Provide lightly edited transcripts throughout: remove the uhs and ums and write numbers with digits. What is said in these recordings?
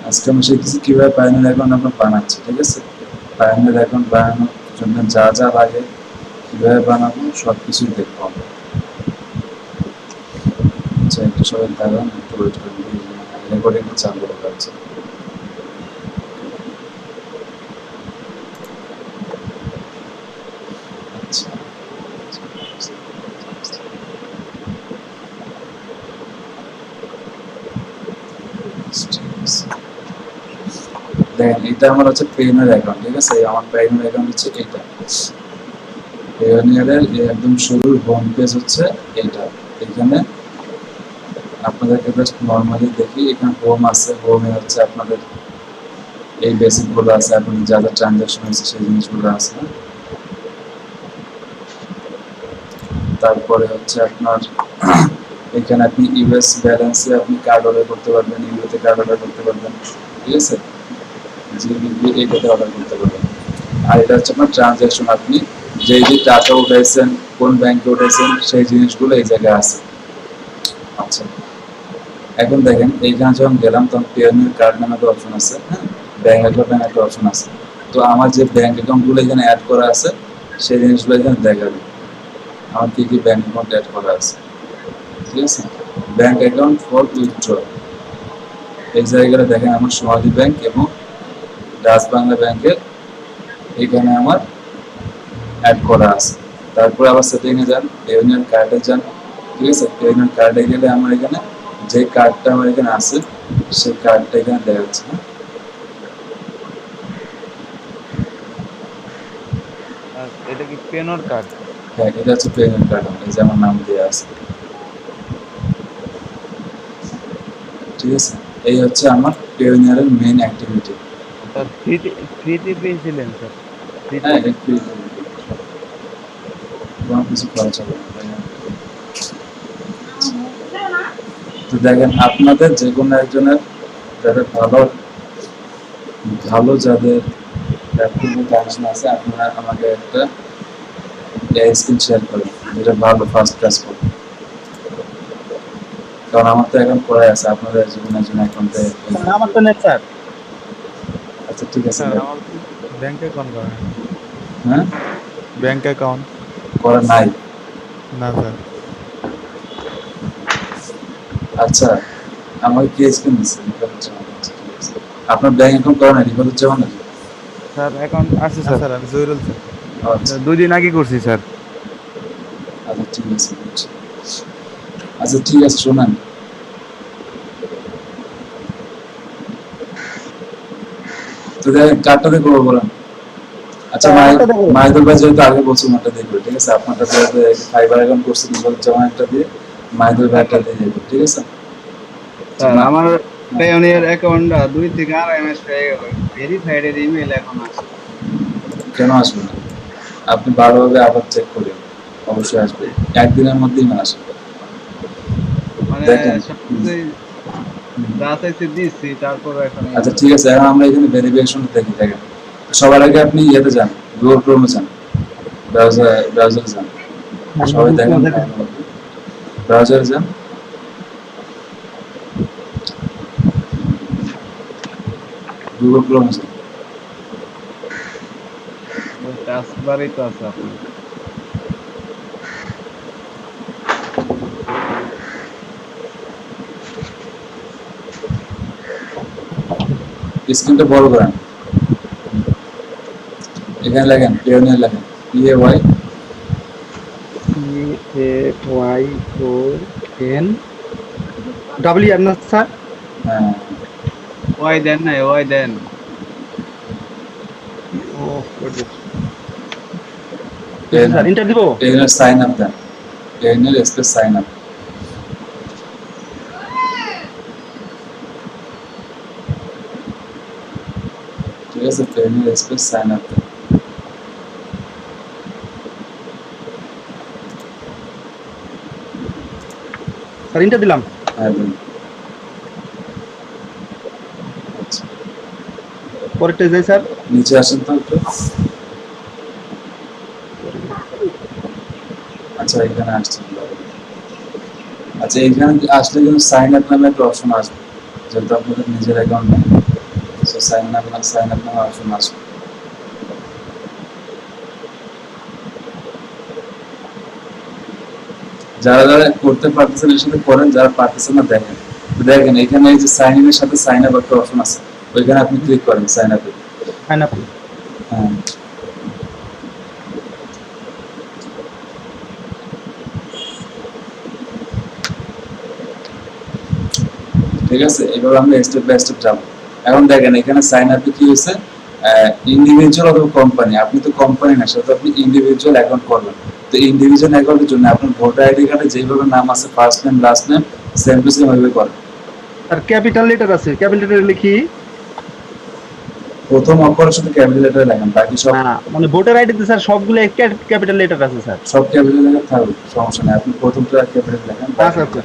আজকে আমি শিখেছি কিভাবে পায়োনিয়ার অ্যাকাউন্ট আমরা বানাচ্ছি, ঠিক আছে? পায়োনিয়ার অ্যাকাউন্ট বানানোর জন্য যা যা লাগে, কিভাবে বানাবো, সব কিছুই দেখবো আমরা। আচ্ছা, একটু সবাই দাঁড়ান, একটু ওয়েট করুন, রেকর্ডিংটা চালু হয়ে যাচ্ছে। আচ্ছা, দেখেন এটা আমার হচ্ছে পেইনের অ্যাকাউন্ট, ঠিক আছে? আমার পেইনের অ্যাকাউন্ট হচ্ছে এটা। পেইনিয়ারের একদম শুরুর হোম পেজ হচ্ছে এটা। এখানে আপনাদেরকে জাস্ট নর্মালি দেখি, এখানে হোম আছে, হোমে হচ্ছে আপনাদের এই বেসিকগুলো আছে, আপনি যা যা ট্রানজাকশন হয়েছে সেই জিনিসগুলো আছে। তারপরে হচ্ছে আপনার এখানে আপনি ইউএস ব্যালেন্সে আপনি কার্ড অর্ডার করতে পারবেন, ইউরোতে কার্ড অর্ডার করতে পারবেন, ঠিক আছে? জিবিপি এইটাতে অর্ডার করতে পারবেন। আর এটা হচ্ছে আপনার ট্রানজাকশন, আপনি যেই যে টাকা উঠাইছেন, কোন ব্যাংকে উঠাইছেন, সেই জিনিসগুলো এই জায়গায় আছে। আচ্ছা, এখন দেখেন এইখানে যখন গেলাম তখন পিওনিয়ার কার্ড নামে একটা অপশন আছে, হ্যাঁ, ব্যাংক অ্যাকাউন্ট নামে একটা অপশন আছে। তো আমার যে ব্যাংক অ্যাকাউন্টগুলো এখানে অ্যাড করা আছে সেই জিনিসগুলো এখানে দেখাবে আমার কি কি ব্যাংক অ্যাকাউন্ট অ্যাড করা আছে, ঠিক আছে? ব্যাংক অ্যাকাউন্ট ফর উইথড্র, এই জায়গাটা দেখেন আমার সোনালী ব্যাংক এবং ডাচ বাংলা ব্যাংকের এখানে আমার অ্যাড করা আছে। তারপরে আবার সেটিংয়ে যান, ইউনিয়ন কার্ডে যান, ঠিক আছে? ইউনিয়ন কার্ডে গেলে আমার এখানে যে কার্ডটা আমার এখানে আছে সেই কার্ডটা এখানে দেওয়া যাচ্ছে। এটা কি পেনর কার্ড? হ্যাঁ, এটা হচ্ছে পেমেন্ট কার্ড, এই যে আমার নাম দেওয়া আছে, ঠিক আছে? এই হচ্ছে আমার পিওনিয়ারের মেইন অ্যাক্টিভিটি। স্যার ফ্রিতে পেয়েছিলেন স্যার? ফ্রিতে? হ্যাঁ, একটু কোনো কিছু খরচ হবে না, তাই না? তো দেখেন আপনাদের যে কোনো একজনের যাদের ভালো ভালো যাদের ল্যাপটপে কানেকশন আছে, আপনারা আমাকে একটা স্ক্রিন শেয়ার করেন, যেটা ভালো ফার্স্ট ক্লাস করবে। কারণ আমার তো এখন পড়াই আছে, আপনাদের যে কোনো একজন অ্যাকাউন্টে। স্যার আমার তো নেই স্যার। আচ্ছা, ঠিক আছে স্যার ভাই। আমার ব্যাংক অ্যাকাউন্ট করা নেই। হ্যাঁ, ব্যাংক অ্যাকাউন্ট করা নাই? না স্যার। আচ্ছা, আমাকে কি স্ক্রিন দিচ্ছে? আচ্ছা, ঠিক আছে। আপনার ব্যাংক অ্যাকাউন্ট করা নাই, রিফাতুজ্জামান নাকি? স্যার অ্যাকাউন্ট আছে না স্যার। স্যার, আমি জহিরুল স্যার। আচ্ছা, 2 দিন আগে করছি স্যার। আচ্ছা, ঠিক আছে, বুঝছি। আচ্ছা, ঠিক আছে, শোনেন, তো দেখেন কার্ডটা দিয়ে করবো বলেন। আচ্ছা, স্যার আমারটা দেখুন। মাহিদুল ভাই যেহেতু আগে বলছেন ওটা দেখবে, ঠিক আছে? আপনারটা দিয়ে ফাইবার অ্যাকাউন্ট করছে, রিফাতুজ্জামান একটা দিয়ে, মাহিদুল ভাই একটা দিয়ে দেবে, ঠিক আছে? স্যার আমার পায়োনিয়ার অ্যাকাউন্টটা 2 থেকে 2.5 মাস হয়ে গেল, ভেরিফাইড এর ইমেল এখন আসে। কেন আসবে না? আপনি ভালোভাবে আবার চেক করুন, অবশ্যই আসবে, একদিনের মধ্যেই আসবে। মানে দেখেন, সবকিছুই যা চাইছে দিচ্ছি, তারপরে এখন আচ্ছা, ঠিক আছে, এখন আমরা এখানে ভেরিফিকেশন দেখি। দেখেন, সবার আগে আপনি ইয়েতে যান, গুগল ক্রোমে যান, ব্রাউজারে যান, সবাই দেখেন, ব্রাউজারে যান, গুগল ক্রোমে যান। টাচবারই তো আছে আপনার। স্ক্রিনটা বড় করেন, এখানে লেখেন পিওনিয়ার, লেখেন PAY। PAYON WR না স্যার? হ্যাঁ, ওই দেন না, ওই দেন। ও ওয়েট স্যার, ইন্টার দিব? পিওনিয়ার সাইন আপ দেন, পিওনিয়ার স্পেস সাইন আপ, ঠিক আছে? পিওনিয়ার স্পেস সাইন আপ দেন। স্যার ইন্টার দিলাম। হ্যাঁ, দেন। আচ্ছা, পরেরটা যাই স্যার। নিচে আসেন তো একটু। আচ্ছা, এখানে আসছেন। আচ্ছা, এখানে আসলে কিন্তু সাইন আপ নামে একটা অপশন আসবে, যেহেতু আপনাদের নিজের অ্যাকাউন্ট নেই। সো সাইন আপ নামে অপশন আসবে। যারা যারা করতে পারতেছেন এর সাথে করেন, যারা পারতেছেন না দেখেন। দেখেন এখানে এই যে সাইন ইনের সাথে সাইন আপ একটা অপশন আছে, ওইখানে আপনি ক্লিক করেন সাইন আপে। Sign up. হ্যাঁ, ঠিক আছে, এবার আমরা স্টেপ বাই স্টেপ যাবো। এখন দেখেন এখানে সাইন আপে কি হয়েছে, ইন্ডিভিজুয়াল অথবা কোম্পানি, আপনি তো কোম্পানি না, সেটা আপনি ইন্ডিভিজুয়াল অ্যাকাউন্ট করবেন। তো ইন্ডিভিজুয়াল অ্যাকাউন্টের জন্য আপনার ভোটার আইডি কার্ডে যেভাবে নাম আছে first name last name same to same ওইভাবে করেন। আর ক্যাপিটাল লেটার আছে, ক্যাপিটাল লেটার লিখি। প্রথম অক্ষরের সাথে ক্যাপিটাল লেটারে লেখেন, বাকি সব না মানে ভোটার আইডিতে স্যার সবগুলো ক্যাপিটাল লেটার আছে স্যার। সব ক্যাপিটাল লেটার থাকবে, সমস্যা নেই। আপনি প্রথমটা ক্যাপিটাল লেখেন, আচ্ছা আচ্ছা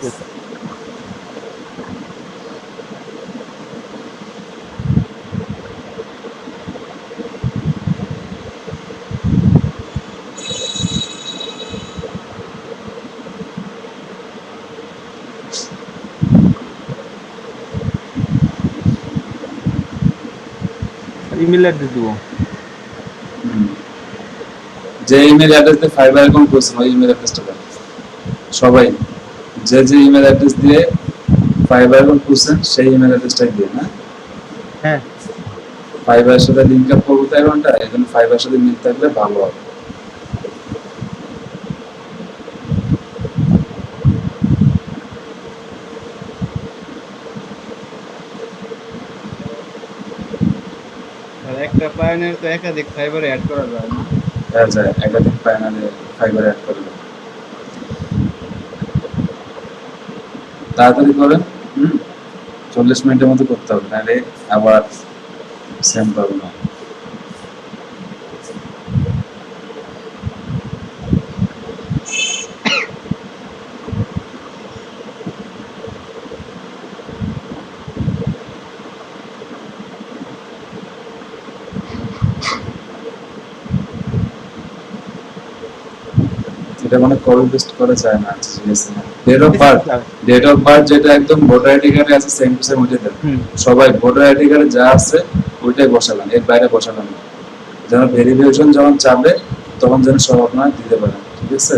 yes, sir. ইমেল অ্যাড্রেস দিব। যে ইমেল অ্যাড্রেস দিয়ে ফাইবার অ্যাকাউন্ট করছেন ওই ইমেল অ্যাড্রেসটা দেন সবাই। যে যে ইমেল অ্যাড্রেস দিয়ে ফাইবার অ্যাকাউন্ট করছেন সেই ইমেল অ্যাড্রেসটাই দিয়ে না। হ্যাঁ ফাইবারের সাথে লিংক আপ করবো তো অ্যাকাউন্টটা, এই জন্য ফাইবারের সাথে মিল থাকলে ভালো হবে। আর একটা পায়োনিয়ার তো একাধিক ফাইবারে অ্যাড করা যায় না। হ্যাঁ যায়, একাধিক প্যানেলে ফাইবার অ্যাড করবে, তাড়াতাড়ি করেন। 40 মিনিটের মধ্যে করতে হবে, নাহলে আবার সেম পাবো না। এটা মানে কপি পেস্ট করা যায় না। আচ্ছা ঠিক আছে, date of birth, date of birth যেটা একদম ভোটার আইডি কার্ডে আছে সেম টু সেম ওইটা দেন। সবাই ভোটার আইডি কার্ডে যা আছে ওইটাই বসাবেন, এর বাইরে বসাবেন না, যেন ভেরিফিকেশন যখন চাবে তখন যেন সব আপনারা দিতে পারেন, ঠিক আছে।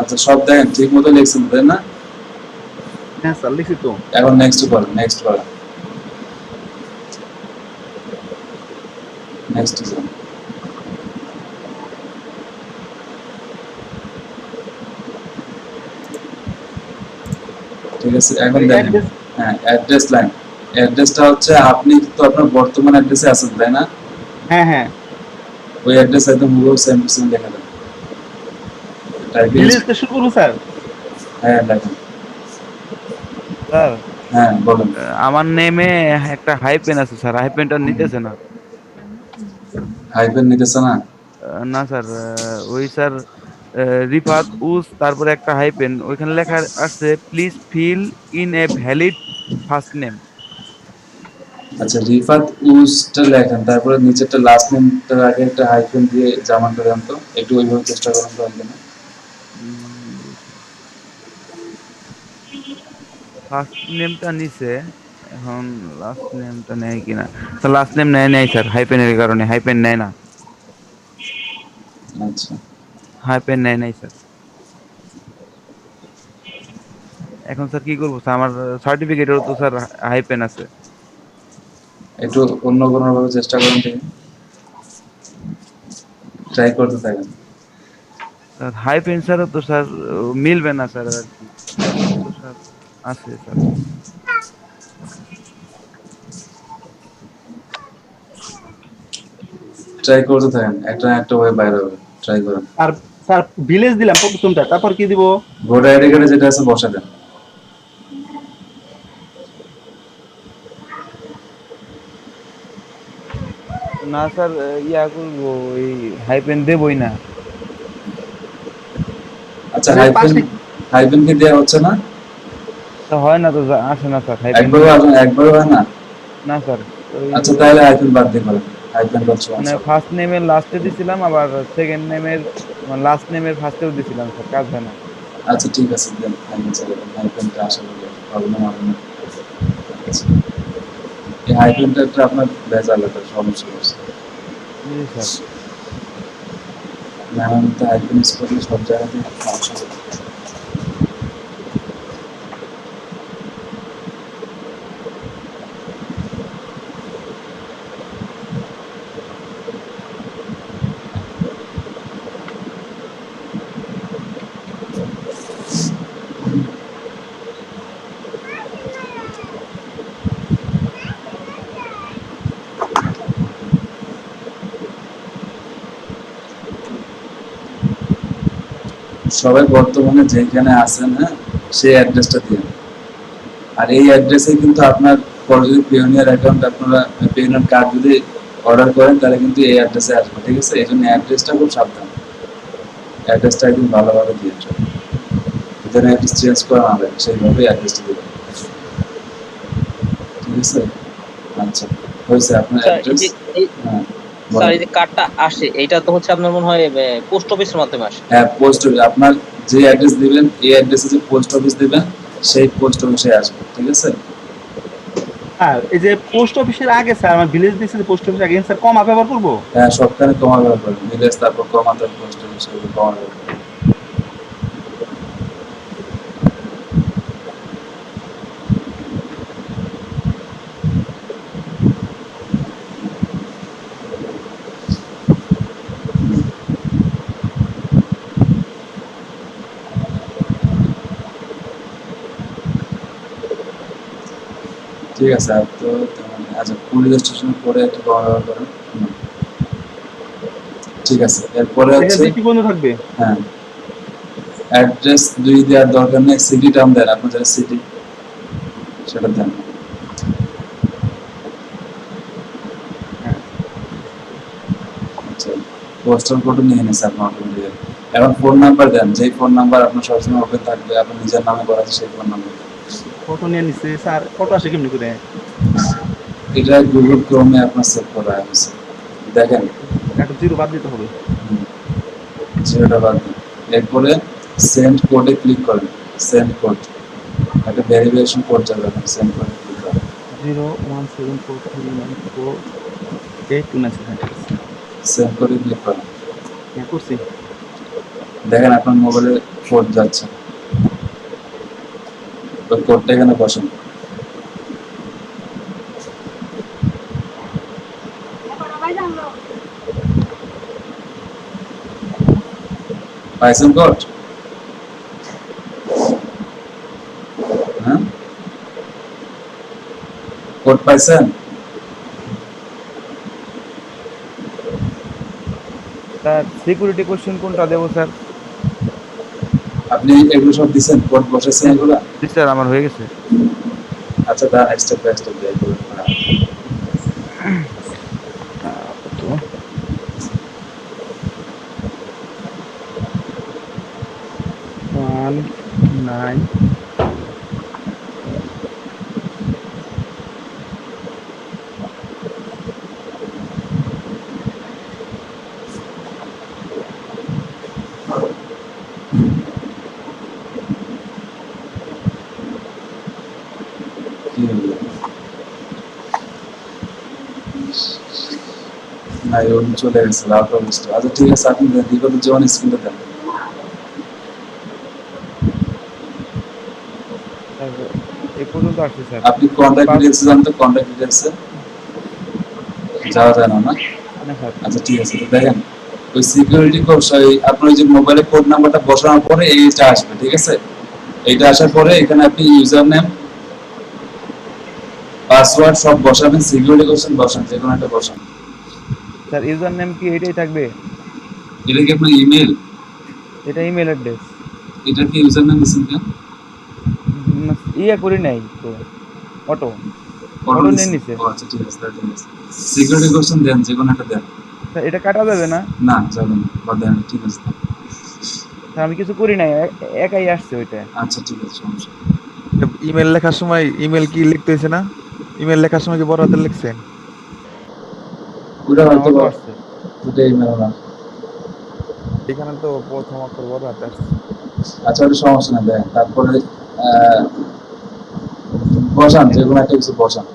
আচ্ছা সব দেখেন ঠিক মতো লিখছেন তাই না? হ্যাঁ স্যার লিখি তো। এখন নেক্সট করেন, নেক্সট করেন, নেক্সট করেন। ঠিক আছে, এখন দেখেন Address? হ্যাঁ অ্যাড্রেস লাইন, অ্যাড্রেসটা হচ্ছে আপনি তো আপনার বর্তমান অ্যাড্রেসে আছেন তাই না? হ্যাঁ হ্যাঁ ওই অ্যাড্রেস একদম পুরো সেম টু সেম লেখা দেন, টাইপিং। লিখতে শুরু করবো স্যার। হ্যাঁ লেখেন। স্যার হ্যাঁ বলুন। আমার নেমে একটা হাইপেন আছে স্যার, হাইপেনটা নিতেছে না। হাইপেন নিতেছে না? না স্যার, ওই স্যার রিফাত উস তারপরে একটা হাইপেন, ওইখানে লেখা আছে please fill in a valid first name. আচ্ছা রিফাত উসটা লেখেন, তারপরে নিচেরটা লাস্ট নেমটার আগে একটা হাইফেন দিয়ে জামানটা দেন তো, একটু ওইভাবে চেষ্টা করুন তো একদম। ফার্স্ট নেমটা নিছে, এখন লাস্ট নেমটা নেয় কিনা। স্যার লাস্ট নেম নেয় নাই স্যার, হাইপেনের কারণে হাইপেন নেয় না, আচ্ছা হাইপেন নেয় নাই স্যার। এখন স্যার কি করবো স্যার, আমার সার্টিফিকেটেরও তো স্যার হাইপেন আছে। একটু অন্য কোনো ভাবে চেষ্টা করুন, ঠিক ট্রাই করতে থাকেন। স্যার হাইপেন স্যারও তো স্যার মিলবে না স্যার, আর কি হাইপেন তো স্যার আছে স্যার। ট্রাই করতে থাকেন, একটা না একটা ওয়ে বাইরে হবে, ট্রাই করেন। আর স্যার ভিলেজ দিলাম প্রথমটা, তারপর কি দিব? ভোটার আইডি কার্ডে যেটা আছে বসা দেন। না স্যার, ইয়া করবো, এই হাইপেন দেবই না। আচ্ছা, আরে হাইফেন পাশে হাইফেন কি দেওয়া হচ্ছে না? তা হয় না তো, আসে না স্যার হাইপেন। একবারও হয় না? না স্যার, ওই আচ্ছা, তাহলে হাইফেন বাদ দিয়ে করেন। হাইফেন বাদ মানে সমস্যা হবে। ফার্স্ট নেমের লাস্টে দিছিলাম, আবার সেকেন্ড নেমের লাস্ট নেমের ফার্স্টেও দিছিলাম স্যার, কাজ হয় না। আচ্ছা, ঠিক আছে, দেন হাইফেন চালাই দেন। হাইফেনটা আশা করি প্রবলেম হবে না। আচ্ছা, এই হাইফেনটা একটা আপনার ভেজাল, একটা সমস্যা হচ্ছে। জি স্যার। নামের মধ্যে হাইফেন ইউজ করলে সব জায়গাতেই সমস্যা হবে। সবাই বর্তমানে যেখানে আছেন, হ্যাঁ, সেই অ্যাড্রেসটা দিন। আর এই অ্যাড্রেসে কিন্তু আপনার পরে যদি পিওনিয়ার অ্যাকাউন্ট, আপনারা পিওনিয়ার কার্ড যদি অর্ডার করেন, তাহলে কিন্তু এই অ্যাড্রেসে আসবে, ঠিক আছে? এই জন্য অ্যাড্রেসটা খুব সাবধান, অ্যাড্রেসটা একদম ভালোভাবে দিয়ে যেন অ্যাড্রেস চেঞ্জ করা না লাগে, সেইভাবেই অ্যাড্রেসটা দেবেন, ঠিক আছে? আচ্ছা, হয়েছে আপনার স্যার, এই অ্যাড্রেস। যে এই হ্যাঁ, স্যার, বলেন। এই যে কার্ডটা আসে, এটা তো হচ্ছে আপনার মনে হয় পোস্ট অফিসের মাধ্যমে আসে। হ্যাঁ, পোস্ট অফিস, আপনার যে অ্যাড্রেস দিবেন, এই অ্যাড্রেসে যে পোস্ট অফিস দিবেন, সেই পোস্ট অফিসে আসবে, ঠিক আছে? স্যার এই যে পোস্ট অফিসের আগে স্যার আমার ভিলেজ দিয়েছে, পোস্ট অফিসের আগে স্যার কমা ব্যবহার করবো? হ্যাঁ, সবখানে কমা ব্যবহার করেন, ভিলেজ, তারপর কমা, তারপর পোস্ট অফিস, এগুলো কমা ব্যবহার করেন। ঠিক আছে, আর তো আচ্ছা, পুলিশ স্টেশনের পরে একটা কমা ব্যবহার করেন। ঠিক আছে, এরপরে এটা হচ্ছে, ডিপি বন্ধ থাকবে? হ্যাঁ, অ্যাড্রেস 2 দেওয়ার দরকার নেই, সিটি টার্ম দেন, আপনার যারা সিটি সেটা দেন। হ্যাঁ। আচ্ছা, পোস্টাল কোডও নিয়ে নিয়েছে আপনার অটোমেটিক্যালি। এখন ফোন নাম্বার দেন, যেই ফোন নাম্বার আপনার সবসময় ওপেন থাকবে, আপনার নিজের নামে করা আছে, সেই ফোন নাম্বার দেন। ফটো নিয়ে নিচ্ছে স্যার, ফটো আসে কেমনি করে? এটা গুগল ক্রোমে আপনার সেভ করা আছে, দেখেন। একটা জিরো বাদ দিতে হবে। জিরোটা বাদ দিন। এরপরে সেন্ড কোডে ক্লিক করেন। সেন্ড কোড, একটা ভেরিফিকেশন কোড যাবে, আপনি সেন্ড কোডে ক্লিক করেন। 01743948297। সেন্ড কোডে ক্লিক করেন। হ্যাঁ করছি। দেখেন আপনার মোবাইলে কোড যাচ্ছে, ওই কোডটা এখানে বসেন। পাইছেন কোড? হ্যাঁ, কোড পাইছেন? স্যার সিকিউরিটি কোশ্চেন কোনটা দেবো স্যার? আপনি এগুলো সব দিচ্ছেন, কোড বসেছেন এগুলা? জি স্যার, আমার হয়ে গেছে। আচ্ছা, দা স্টেপ বাই স্টেপ দিয়ে করুন। তো 19 কি হলো? না, এরকম চলে গেছে, আউট অফ স্টক। আচ্ছা, ঠিক আছে, আপনি বিগত জীবন স্ক্রিনটা দেন। স্যার, এই পর্যন্ত আসছে স্যার। আপনি কন্ট্যাক্ট ডিটেলস জানেন তো? কন্ট্যাক্ট ডিটেলসে যাওয়া যায় না, না? না স্যার। আচ্ছা, ঠিক আছে, তো দেখেন ওই সিকিউরিটি কোড, আপনার ওই যে মোবাইলে কোড নাম্বারটা বসানোর পরে এইটা আসবে, ঠিক আছে? এইটা আসার পরে এখানে আপনি ইউজার নেম, পাসওয়ার্ড সব বসাবেন, সিকিউরিটি কোশ্চেন বসান, যে কোনো একটা বসান। স্যার ইউজার নেম কি এটাই থাকবে? এটা কি আপনার ইমেল? এটা ইমেল অ্যাড্রেস। এটা কি ইউজার নেম দিচ্ছেন কেন? ইয়া করি নাই তো, অটো অটো অটো নিয়ে দিচ্ছেন? নিছে। ও আচ্ছা, ঠিক আছে, তাহলে ঠিক আছে। সিকিউরিটি কোশ্চেন দেন, যে কোনো একটা দেন। স্যার এটা কাটা যাবে না? না, যাবে না, বা দেন, ঠিক আছে। স্যার আমি কিছু করি নাই, একাই আসছে ওইটা। আচ্ছা, ঠিক আছে, সমস্যা নেই। ইমেল লেখার সময় ইমেল কি লিখতে হয়েছে না? ইমেল লেখার সময় কি বড় হাতের লিখছেন? ওটা না, হয়তো অটো আসছে। ওটা ইমেল না। এখানে তো প্রথম অক্ষর বড় হাতে আসছে। আচ্ছা, ওটা সমস্যা নেই, দেন। তারপরে বসান, যে কোনো একটা কিছু বসান,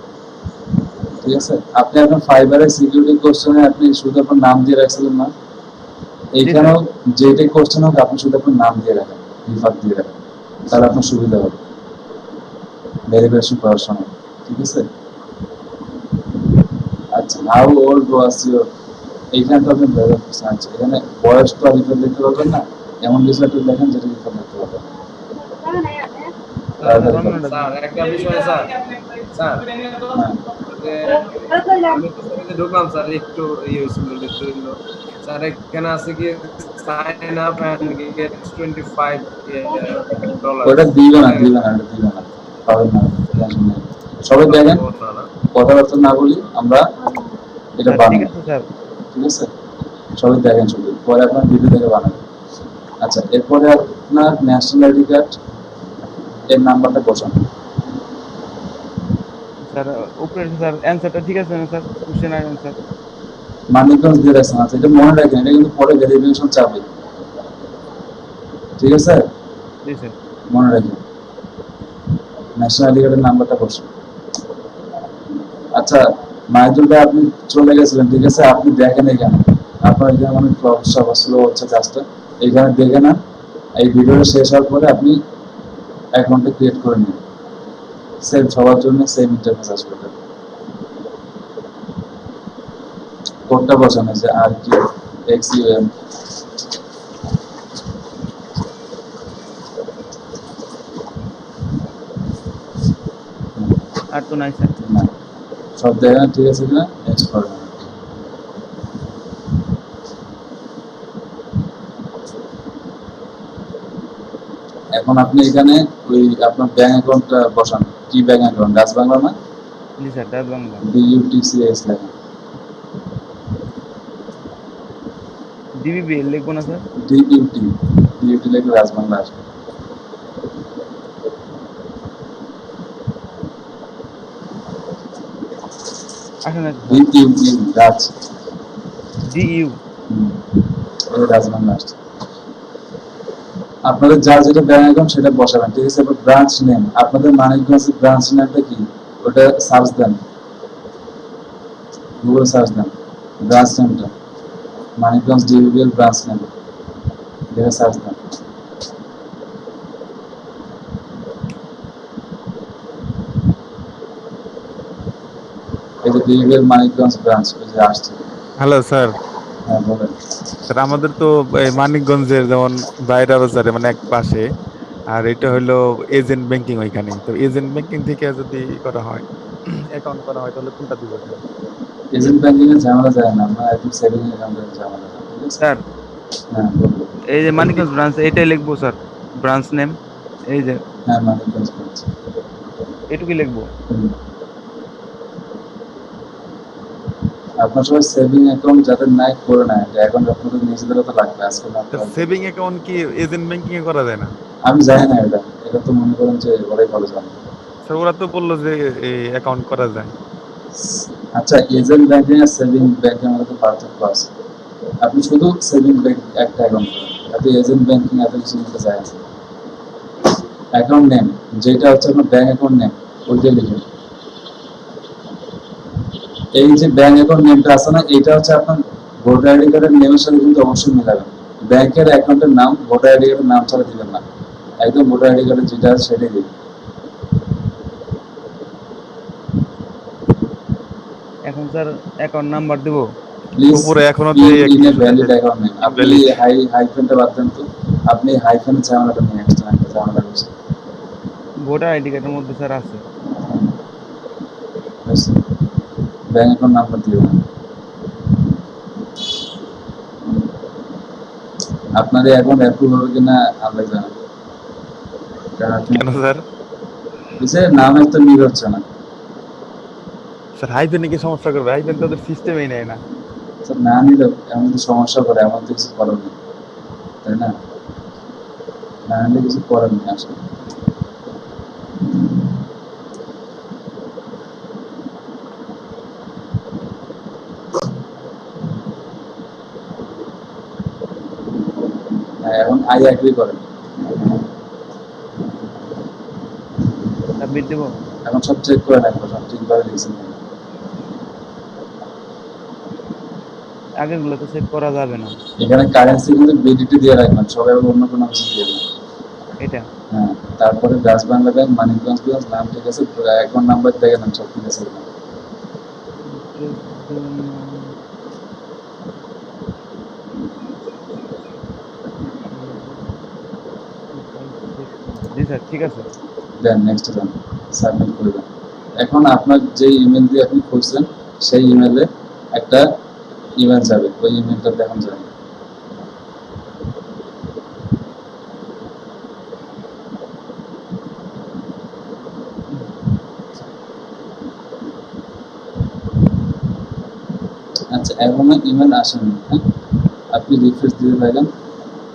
ঠিক আছে। আপনি আপনার ফাইবারের সিকিউরিটি কোশ্চেনে আপনি শুধু আপনার নাম দিয়ে রাখছিলেন না? এইখানেও যেটাই কোশ্চেন হোক, আপনি শুধু আপনার নাম দিয়ে রাখেন, রিফার দিয়ে রাখেন, তাহলে আপনার সুবিধা হবে ভেরিফিকেশন করার সময়, ঠিক আছে। আচ্ছা, হাউ ওল্ড ওয়াজ ইউর, এইখানে তো আপনি ব্যবহার করছেন। আচ্ছা, এখানে বয়স তো রিফার দিতে পারবেন না, এমন কিছু একটা লেখেন যেটা রিফার দিতে পারবেন। স্যার একটা বিষয় স্যার, স্যার আমি তো স্যার এই যে ঢুকলাম স্যার, একটু ইয়ে হয়েছিল, একটু হইলো স্যার। এখানে আছে কি সাইন আপ এন্ড গেট $25 ওটা দিবে না, দিবে না, এটা দিবে না, পাবেন না, টেনশন নেই। সবাই দেখেন, কথাবার্তা না বলি আমরা, এটা ঠিক বানাই, আছে স্যার। ঠিক আছে। সবাই দেখেন, শুধু পরে আপনার ভিডিও দেখে বানাবেন। আচ্ছা, এরপরে আপনার ন্যাশনাল আইডি কার্ড এর নাম্বারটা বসান। স্যার উপরে স্যার অ্যান্সারটা ঠিক আছে না স্যার? কোশ্চেন আর অ্যান্সার মানিকগঞ্জ দিয়ে রাখছেন। আচ্ছা, এটা মনে রাখেন, এটা কিন্তু পরে ভেরিফিকেশন চাবে, ঠিক আছে, জি স্যার। মনে রাখেন। ন্যাশনাল আইডি কার্ডের নাম্বারটা বসান। আচ্ছা, মাইদুল ভাই আপনি চলে গেছিলেন, ঠিক আছে, আপনি দেখেন এখানে, আপনার এখানে মানে সমস্যা স্লো হচ্ছে কাজটা, এখানে দেখে না। এই ভিডিওটা শেষ হওয়ার পরে আপনি অ্যাকাউন্টটা ক্রিয়েট করে নিন, সেম সবার জন্য সেম ইন্টারফেস আসবে। কোডটা বসানো যে আর কি XUM, আর তো নাই স্যার। না, সব দেখেন ঠিক আছে কিনা, নেক্সট করবেন। এখন আপনি এখানে ওই আপনার ব্যাংক অ্যাকাউন্টটা বসান। কি ব্যাংক অ্যাকাউন্ট? ডাচ বাংলা না? জি স্যার, ডাচ বাংলা। DUTCS লেখেন। ডিবিবি লিখবো না স্যার? DUT লিখলে ডাচ বাংলা আসবে। আসে না DUU ডাচ, ডিইউ। এটা ডাচ বাংলা আসছে। আপনাদের যার যেটা ব্যাংক অ্যাকাউন্ট সেটা বসাবেন, ঠিক আছে। এবার ব্রাঞ্চ নেম, আপনাদের মানিকগঞ্জের ব্রাঞ্চ নেমটা কি, ওটা সার্চ দেন, গুগল সার্চ দেন ব্রাঞ্চ নেমটা, মানিকগঞ্জ ডিবিবিএল ব্রাঞ্চ নেম, এটা সার্চ দেন। এই যে ডিবিবিএল মানিকগঞ্জ ব্রাঞ্চ, ওই যে আসছে। Hello sir. হ্যাঁ, বলেন। স্যার আমাদের তো এই মানিকগঞ্জের যেমন বাইরা বাজারে মানে এক পাশে, আর এটা হলো এজেন্ট ব্যাংকিং ওইখানে। তো এজেন্ট ব্যাংকিং থেকে যদি করা হয়, অ্যাকাউন্ট করা হয়, তাহলে কোনটা দিব স্যার? এজেন্ট ব্যাংকিং এর ঝামেলা যায় না, আমরা একদম সেভিং অ্যাকাউন্টের ঝামেলা যায়, ঠিক আছে। স্যার হ্যাঁ, বলুন। এই যে মানিকগঞ্জ ব্রাঞ্চ, এটাই লিখবো স্যার ব্রাঞ্চ নেম? এই যে হ্যাঁ, মানিকগঞ্জ ব্রাঞ্চ। এটুকুই লিখবো? আপনার সবাই সেভিং অ্যাকাউন্ট যাদের নাই করে নেয়, অ্যাকাউন্ট আপনাদের নিজেদেরও তো লাগবে আজকে না। সেভিং অ্যাকাউন্ট কি এজেন্ট ব্যাংকিং এ করা যায় না? আমি জানি না, এটা তো মনে করেন যে ওরাই ভালো জানে। স্যার ওরা তো বললো যে অ্যাকাউন্ট করা যায়। আচ্ছা, এজেন্ট ব্যাংকিং আর সেভিং ব্যাংকিং এর মধ্যে পার্থক্য আছে। আপনি শুধু সেভিং ব্যাংক একটা অ্যাকাউন্ট করেন, আপনি এজেন্ট ব্যাংকিং এত কিছু নিতে যায় না। অ্যাকাউন্ট নেম যেটা হচ্ছে আপনার ব্যাংক অ্যাকাউন্ট নেম, ওইটাই লিখুন। এই যে ব্যাংক অ্যাকাউন্ট নেমটা আছে না, এটা হচ্ছে আপনার ভোটার আইডি কার্ডের নেমের সাথে কিন্তু অবশ্যই মেলাবেন। ব্যাংকের অ্যাকাউন্টের নাম ভোটার আইডি কার্ডের নাম ছাড়া দিবেন না, একদম ভোটার আইডি কার্ডের যেটা আছে সেটাই দিবেন। এখন স্যার অ্যাকাউন্ট নাম্বার দেবো? প্লিজ উপরে এখনো তো ফিল এই ইন এ একই ভ্যালিড অ্যাকাউন্ট নেম। আপনি valid। হাইফেনটা বাদ দেন তো, আপনি হাইফেনের ঝামেলাটা নিয়ে আসছেন, একটা ঝামেলা করছেন। ভোটার আইডি কার্ডের মধ্যে স্যার আছে। ব্যাংক অ্যাকাউন্ট নাম্বার দিবেন, আপনাদের এখন অ্যাপ্রুভ হবে কিনা আল্লাহ জানে, কারণ আপনি কেন স্যার? বুঝছে নামের তো মিল হচ্ছে না। স্যার হাইপেনে কি সমস্যা করবে? হাইপেন তো ওদের সিস্টেমেই নেয় না। স্যার না নিলে এমন তো সমস্যা করে, এমন তো কিছু করার নেই, তাই না? না নিলে কিছু করার নেই আসলে। হ্যাঁ, এখন আই অ্যাগ্রি করেন, সাবমিট দেবো। এখন সব চেক করে রাখবো সব ঠিকভাবে লিখছেন কিনা। আগেরগুলো তো চেক করা যাবে না। এখানে কারেন্সি কিন্তু বিডিটি দিয়ে রাখবেন, সবাই আবার অন্য কোনো কিছু দিয়ে দেবেন। এটা হ্যাঁ, তারপরে Dutch Bangla bank, Manikganj branch, নাম ঠিক আছে, অ্যাকাউন্ট নাম্বার দেখে নেন সব ঠিক আছে কিনা। জি স্যার, ঠিক আছে। দেন নেক্সট দেন, সাবমিট করে দেন। এখন আপনার যে ইমেল দিয়ে আপনি খুলছেন সেই ইমেলে একটা ইমেল যাবে, ওই ইমেলটা দেখুন যাবে। আচ্ছা, এখনো ইমেল আসেনি, হ্যাঁ, আপনি রিফ্রেশ দিতে থাকেন,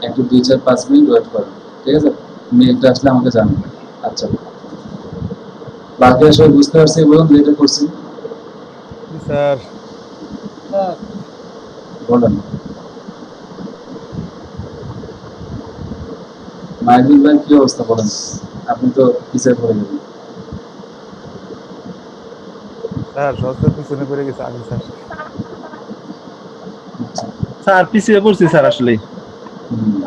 একটু 2-4-5 মিনিট ওয়েট করেন, ঠিক আছে? মেলটা আসলে আমাকে জানাবেন। আচ্ছা, বাকি আসলে বুঝতে পারছি, বলুন যেটা করছি জি স্যার। বলেন। মাইদুল ভাই কি অবস্থা বলেন, আপনি তো পিছিয়ে পড়ে গেলেন। স্যার সস্তার পিছনে পড়ে গেছে আমি স্যার। আচ্ছা, স্যার পিছিয়ে পড়ছি স্যার আসলে। হুম।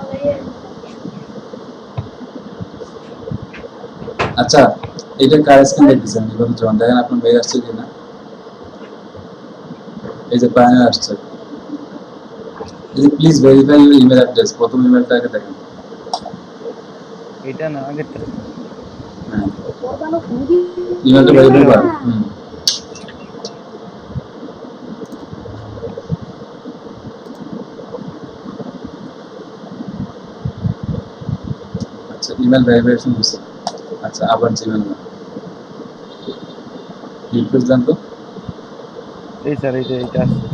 আচ্ছা, এটা কার স্ক্রিন দেখতেছেন বিগত জন, দেখেন আপনার মেল আসছে কিনা। এই যে প্যানেল আসছে, এই যে please verify your email address, প্রথম ইমেলটা আগে দেখেন। এটা না, আগেরটা। হ্যাঁ, ইমেলটা ভেরিফাই করেন। আচ্ছা, ইমেল ভেরিফিকেশন হচ্ছে। আচ্ছা, আবার জিমেল না, রিফ্রেশ দেন তো। এই স্যার, এটা আসছে।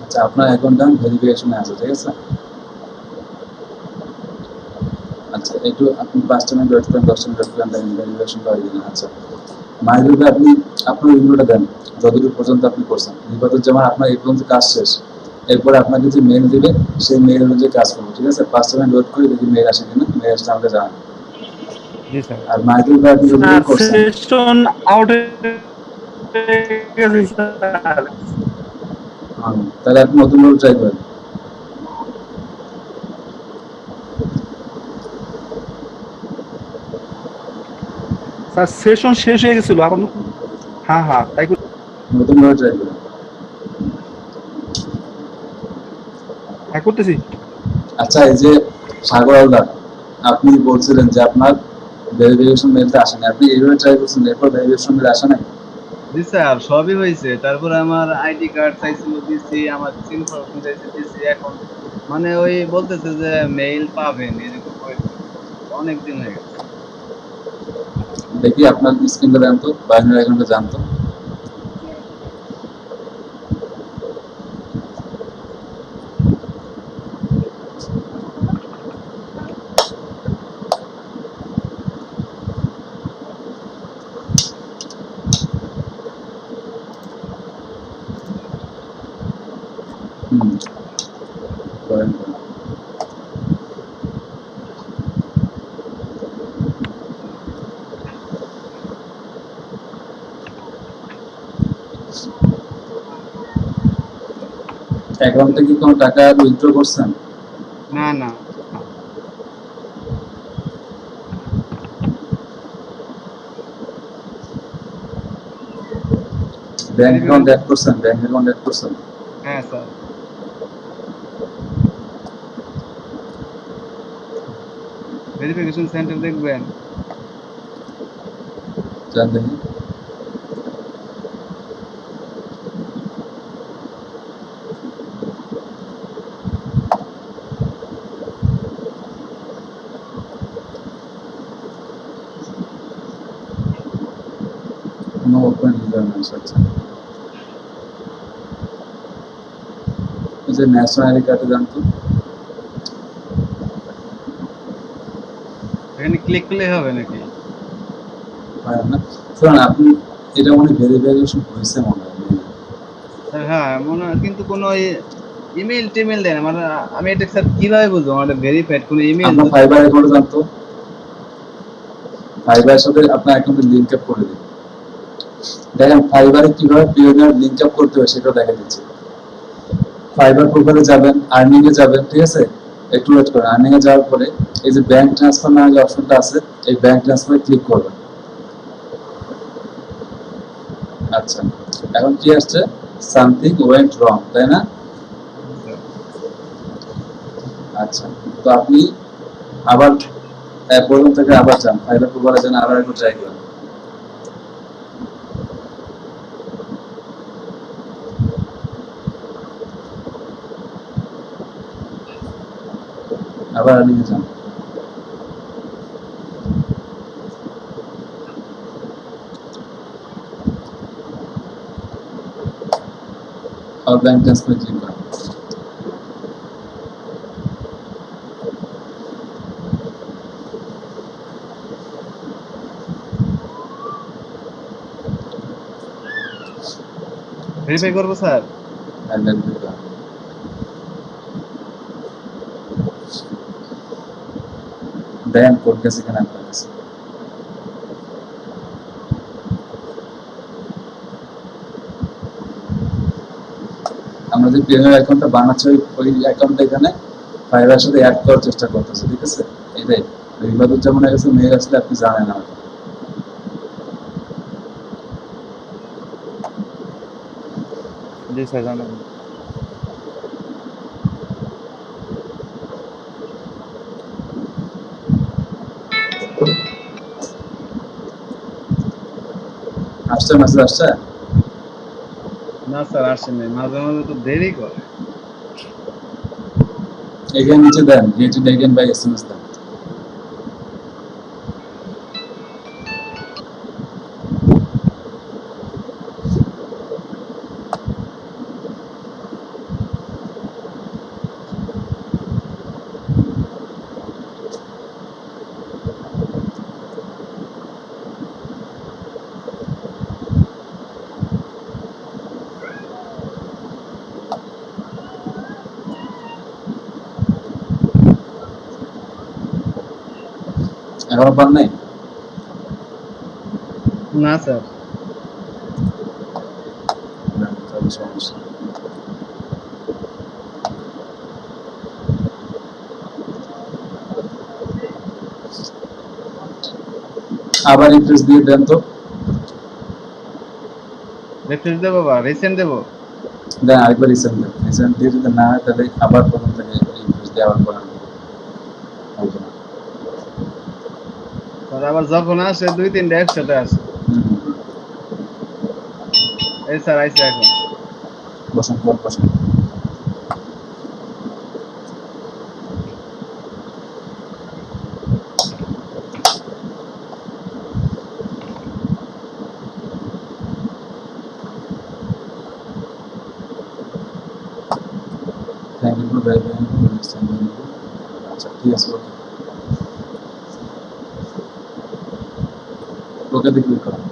আচ্ছা, আপনার অ্যাকাউন্টটা ভেরিফিকেশনে আছে, ঠিক আছে? আচ্ছা, একটু আপনি 5 মিনিট ওয়েট করেন, 10 মিনিট ওয়েট করেন, দেখেন ভেরিফিকেশন হয়ে গেলে। আচ্ছা, মাইদুলকে আপনি আপনার রিভিউটা দেন যতটুকু পর্যন্ত আপনি করছেন। বিপদের যেমন আপনার এই পর্যন্ত কাজ শেষ, এরপরে আপনাকে যে মেল দিবে সেই মেল অনুযায়ী কাজ করবো, ঠিক আছে? 5 মিনিট ওয়েট করে দেখি মেল আসে কিনা, মেল আসলে আমাকে জানান। জি স্যার। আর মাইদুল ভাই আপনি স্যার যতটুকু করছেন, সেশন আউট গেছে স্যার। তাহলে আপনি নতুন ভাবে ট্রাই করেন। স্যার সেশন শেষ হয়ে গেছিল আর হ্যাঁ হ্যাঁ তাই নতুন ভাবে ট্রাই করেন। হ্যাঁ করতেছি। আচ্ছা, এই যে সাগর হালদার, আপনি বলছিলেন যে আপনার ভেরিফিকেশন মেলটা আসেনি, আপনি এইভাবে ট্রাই করছেন, এরপর ভেরিফিকেশন মেল আসে নাই? জি স্যার, সবই হয়েছে। তারপর আমার আইডি কার্ড চাইছিল, দিছি, আমার ইনফরমেশন চাইছে, দিছি। এখন মানে ওই বলতেছে যে মেইল পাবেন, এরকম wait করতেছে। অনেকদিন হয়ে গেছে। দেখি আপনার স্ক্রিনটা দেন তো, বাইনারি অ্যাকাউন্টটা জানতো। হুম, করেন করেন। অ্যাকাউন্টে কি কোনো টাকা উইথড্র করছেন? না না, ব্যাংক অ্যাকাউন্ট অ্যাড করছেন? ব্যাংক অ্যাকাউন্ট অ্যাড করছেন? হ্যাঁ স্যার। ভেরিফিকেশন সেন্টার দেখবেন। জান দেখি। No open requirements. আচ্ছা, এই যে ন্যাশনাল আইডি কার্ডে যান তো, এখানে ক্লিক করলেই হবে নাকি? হয় না? শুনুন, আপনি এটা মনে ভেরিফিকেশন হয়েছে মনে হয় maybe। স্যার হ্যাঁ মনে হয়, কিন্তু কোনো ইমেল টিমেল দেয় না, মানে আমি এটা স্যার কিভাবে বুঝবো আমার ভেরিফাইড কোনো ইমেল? আপনার ফাইবার অ্যাকাউন্টে যান তো, ফাইবারের সাথে আপনার অ্যাকাউন্টে লিংক আপ করে দিন। দেখেন ফাইবারে কিভাবে পিওনিয়ার লিংক আপ করতে হয় সেটাও দেখা দিচ্ছে। ফাইবার প্রোফাইলে যাবেন, আর্নিং এ যাবেন, ঠিক আছে? একটু ওয়েট করেন। আর্নিং এ যাওয়ার পরে এই যে ব্যাংক ট্রান্সফার নামে যে অপশনটা আছে, এই ব্যাংক ট্রান্সফারে ক্লিক করবেন। আচ্ছা, এখন কি আসছে? সামথিং ওয়েন্ট রং, তাই না? আচ্ছা, তো আপনি আবার প্রথম থেকে আবার যান, ফাইবার প্রোফাইলে যান, আবার একটু ট্রাই করেন। আবার আর্নিং এ যান। আবার ব্যাংক ট্রান্সফারে ক্লিক করেন। ভেরিফাই করবো sir? and then click on। Then code গেছে কিনা আপনার কাছে। আমরা যে প্রিমিয়াম অ্যাকাউন্টটা বানাচ্ছি ওই অ্যাকাউন্টটা এখানে ফাইবার সাথে অ্যাড করার চেষ্টা করতেছে, ঠিক আছে? এটাই রিবাদুজ্জামানের কাছে মেইল আসলে আপনি জানেন না। জি স্যার জানাবো। আসছে মেসেজ আসছে? না স্যার আসেনি, মাঝে মাঝে তো দেরি করে। এখানে নিচে দেন get it again by SMS দেন। এখনো পান নাই? না স্যার। না, তাহলে সমস্যা। আবার রিফ্রেশ দিয়ে দেন তো। রিফ্রেশ দেবো বা রিসেন্ট দেবো? দেন আরেকবার রিসেন্ট দেন। রিসেন্ট দিয়ে যদি না হয় তাহলে আবার প্রথম থেকে রিফ্রেশ দিয়ে আবার করেন। হবে না। স্যার আবার যখন আসে 2-3টা একসাথে আসে। এই স্যার আইসে এখন। বসেন, কোড বসেন। Thank you for verifying. আচ্ছা ঠিক আছে, ওকে। ওকেতে ক্লিক করুন।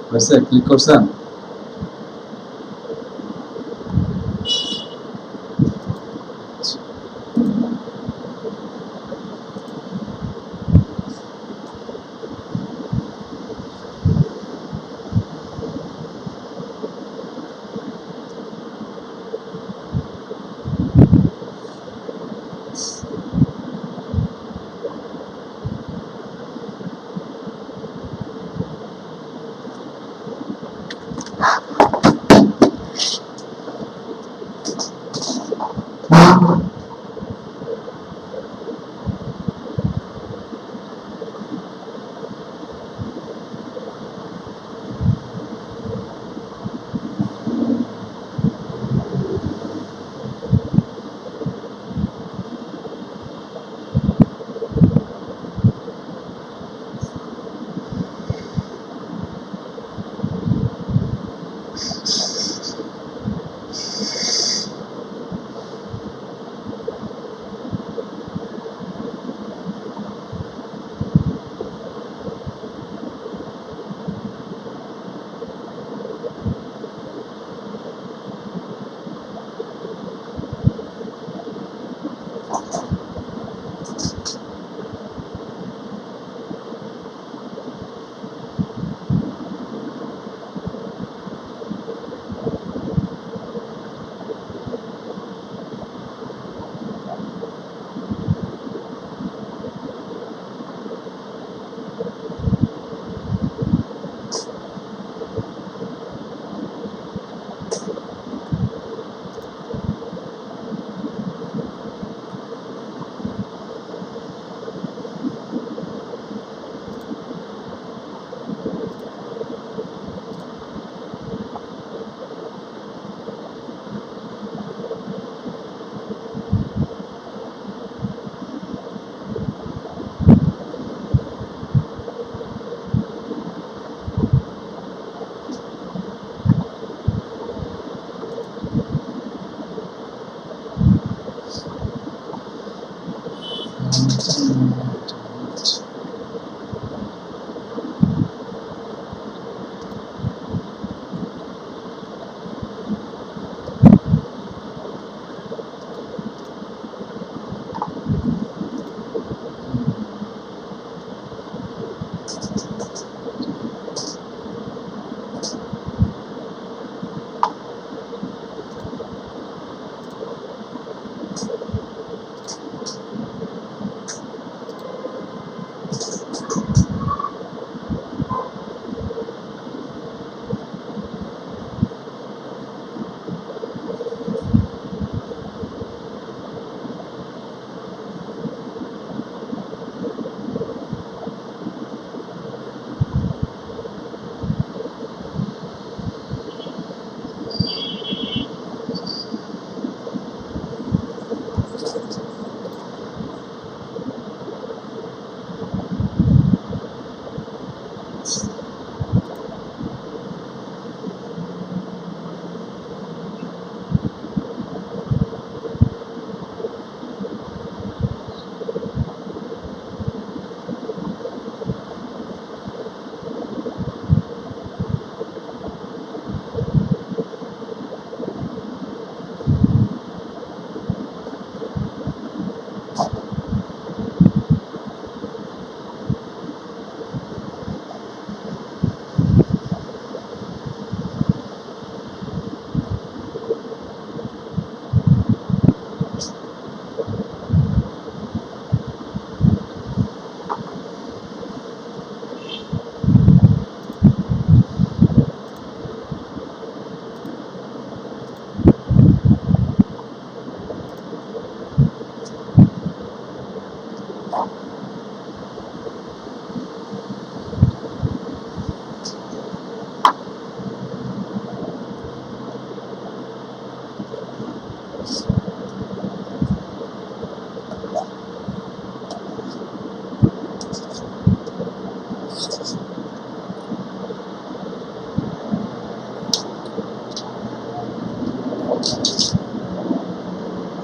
হয়েছে? ক্লিক করছেন?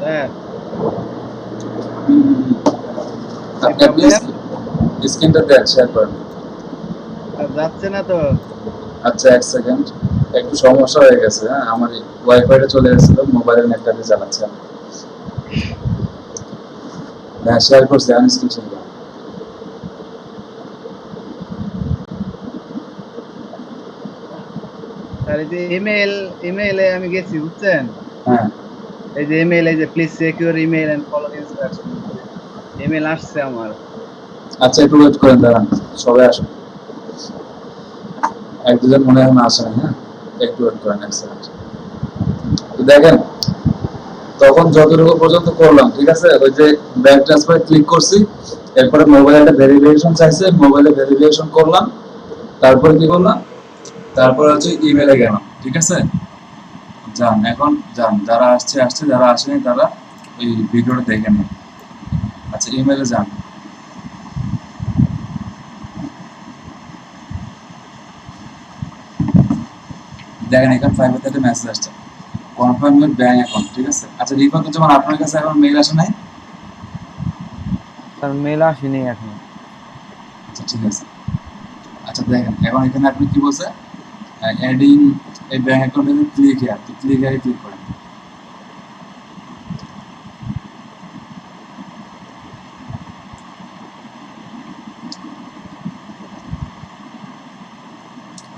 স্যার আপনি প্লিজ স্ক্রিনটা দেন, শেয়ার করেন। যাচ্ছে না তো। আচ্ছা, এক সেকেন্ড, একটু সমস্যা হয়ে গেছে। হ্যাঁ, আমার ওয়াইফাইটা চলে গেছিল, মোবাইলের নেটটা দিয়ে চালাচ্ছি আমি। হ্যাঁ, শেয়ার করছি, আমি স্ক্রিন শেয়ার করেন। স্যার এই যে ইমেইলে আমি গেছি বুঝছেন, হ্যাঁ, এই যে ইমেইল, এই যে please check your email and follow the instruction, email আসছে আমার। আচ্ছা, একটু ওয়েট করেন, দাঁড়ান, সবাই আসুন। এক দুজন মনে হয় আসে না। হ্যাঁ, একটু ওয়েট করেন, এক সেকেন্ড। তো দেখেন, তখন যতটুকু পর্যন্ত করলাম, ঠিক আছে, ওই যে ব্যাংক ট্রান্সফারে ক্লিক করছি, এরপরে মোবাইলে একটা ভেরিফিকেশন চাইছে, মোবাইলে ভেরিফিকেশন করলাম, তারপরে কি করলাম, তারপরে হচ্ছে ইমেলে গেলাম, ঠিক আছে। যান, এখন যান, যারা আসছে, যারা আসেনি তারা ওই ভিডিওটা দেখে নিন। আচ্ছা, ইমেলে যান, দেখেন এখানে 5 এর মেসেজ আসছে, কনফার্ম ইউর ব্যাংক অ্যাকাউন্ট, ঠিক আছে। আচ্ছা, রিফাত যেমন আপনার কাছে এখন মেইল আসে নাই? তার মেল আসেনি এখনো। আচ্ছা, ঠিক আছে। আচ্ছা, দেখেন এখন এখানে আপনি কি বলছে, অ্যাডিং এই ব্যাংক অ্যাকাউন্টে ক্লিক হিয়ার, তো ক্লিক হিয়ারে ক্লিক করেন।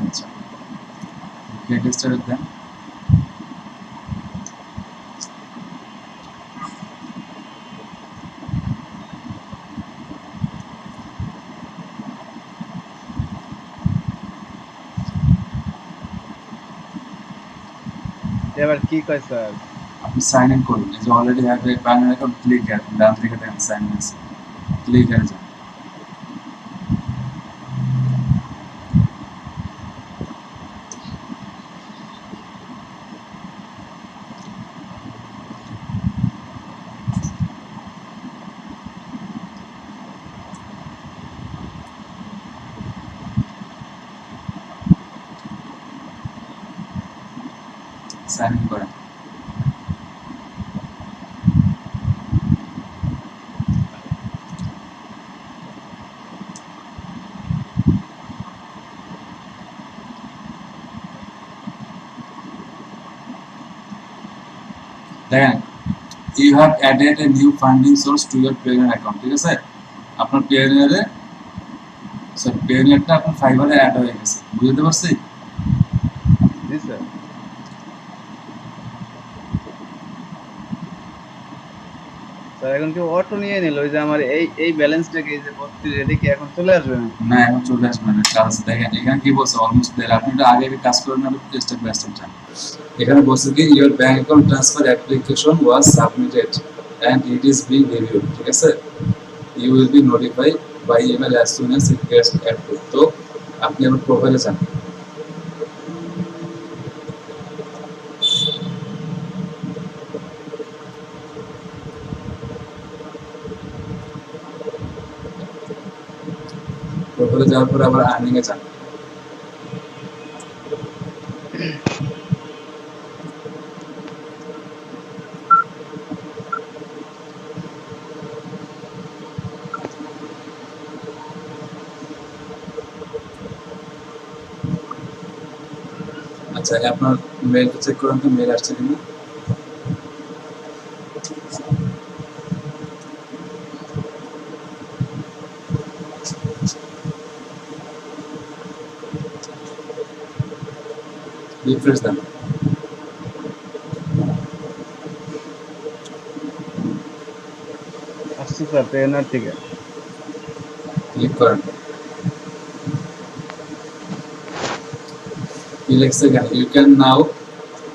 আচ্ছা, গেট স্টার্টেড দেন। এবার কি কয় স্যার? আপনি সাইন ইন করুন, এই যে already have a bank account, click here, ডান দিকে দেখেন সাইন ইন আছে, ক্লিক হিয়ারে যান। সাইন ইন করেন। দেখেন, you have added a new funding source to your payer account, ঠিক আছে। আপনার পেয়ারে স্যার পেনিয়ারটা আপনার ফাইবারে অ্যাড হয়ে গেছে, বুঝতে পারছি? জি স্যার। স্যার এখন কি অটো নিয়ে নিল ওই যে আমার এই ব্যালেন্সটাকে, এই যে 32 এটা কি এখন চলে আসবে না? না, এখন চলে আসবে না, কাজ দেখেন এখানে কি বলছে অলমোস্ট দেড়, আপনি এটা আগে কাজ করেন না, স্টেপ বাই স্টেপ যান। এখানে বলছে কি your bank account transfer application was submitted and it is being reviewed, ঠিক আছে? You will be notified by email as soon as it gets approved. তো আপনি আমার প্রোফাইলে যান। প্রোফাইলে যাওয়ার পরে আবার আর্নিং এ যান। আচ্ছা, আপনার মেইলটা চেক করুন তো, মেইল আসছে কিনা। রিফ্রেশ দেন। আসছে স্যার ট্রেনার থেকে। ক্লিক করেন। কি লিখছে এখানে? ইউ ক্যান নাও,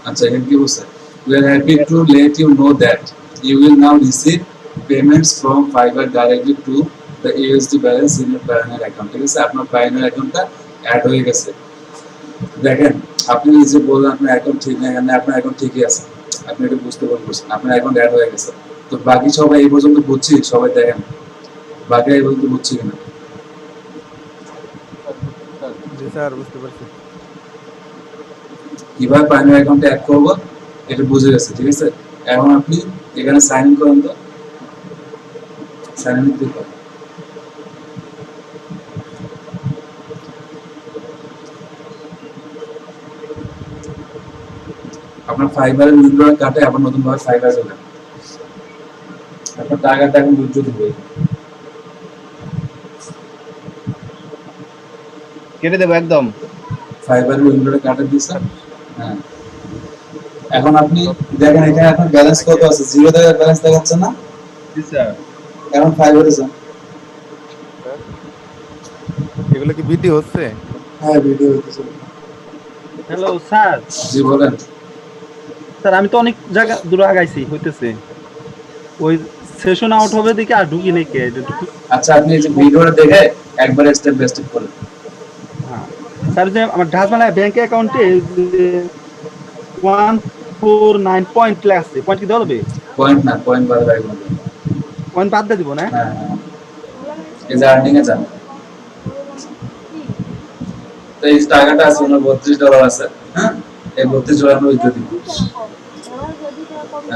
আচ্ছা এখানে কি বলছে? We are happy to let you know that you will now receive payments from Fiverr directly to the USD balance in your Payoneer account, ঠিক আছে? আপনার Payoneer অ্যাকাউন্টটা অ্যাড হয়ে গেছে। দেখেন, আপনি যে বললেন আপনার অ্যাকাউন্ট ঠিক না, এখানে আপনার অ্যাকাউন্ট ঠিকই আছে, আপনি এটা বুঝতে পারছেন, আপনার অ্যাকাউন্ট অ্যাড হয়ে গেছে। তো বাকি সবাই এই পর্যন্ত বুঝছি, সবাই দেখেন বাকি এই পর্যন্ত বুঝছি কিনা। জি স্যার, বুঝতে পারছি। কিভাবে প্রাইমারি অ্যাকাউন্টে অ্যাড করব এটা বুঝে গেছে, ঠিক আছে? এখন আপনি এখানে সাইন ইন করেন তো, সাইন ইন ক্লিক করেন। আপনার ফাইবারের উইন্ডো কাটে, আবার নতুন ভাবে ফাইবার চলে আপনার টাকাটা এখন উইথড্র দিবে। কেটে দেবো একদম। ফাইবারের উইন্ডোটা কাটে দিয়েছে। হ্যাঁ, এখন আপনি দেখেন এখানে আপনার ব্যালেন্স কত আছে, 0 টাকা ব্যালেন্স দেখাচ্ছে না? জি স্যার। এখন ফাইবারে যান। এগুলো কি ভিডিও হচ্ছে? হ্যাঁ, ভিডিও হইতেছে। Hello sir. জি বলেন। স্যার আমি তো অনেক জায়গা দূর আগাইছি হইতেছে, ওই সেশন আউট হবে দেখে আর ঢুকি নেই কে এটা ঢুকি। আচ্ছা, আপনি এই যে ভিডিওটা দেখে একবার স্টেপ বাই স্টেপ করেন। হ্যাঁ স্যার, যে আমার ঢাসমালা ব্যাংক অ্যাকাউন্টে 149 পয়েন্ট লাগছে, পয়েন্ট কি দেওয়া হবে? পয়েন্ট না, পয়েন্ট বাদ রাখবেন। পয়েন্ট বাদ দিয়ে দিব না? হ্যাঁ হ্যাঁ, এই যে আর্নিং এ যান। তো এই টাকাটা আছে ওনার $32 আছে। হ্যাঁ, এই $32 আমরা উইথড্র দিব।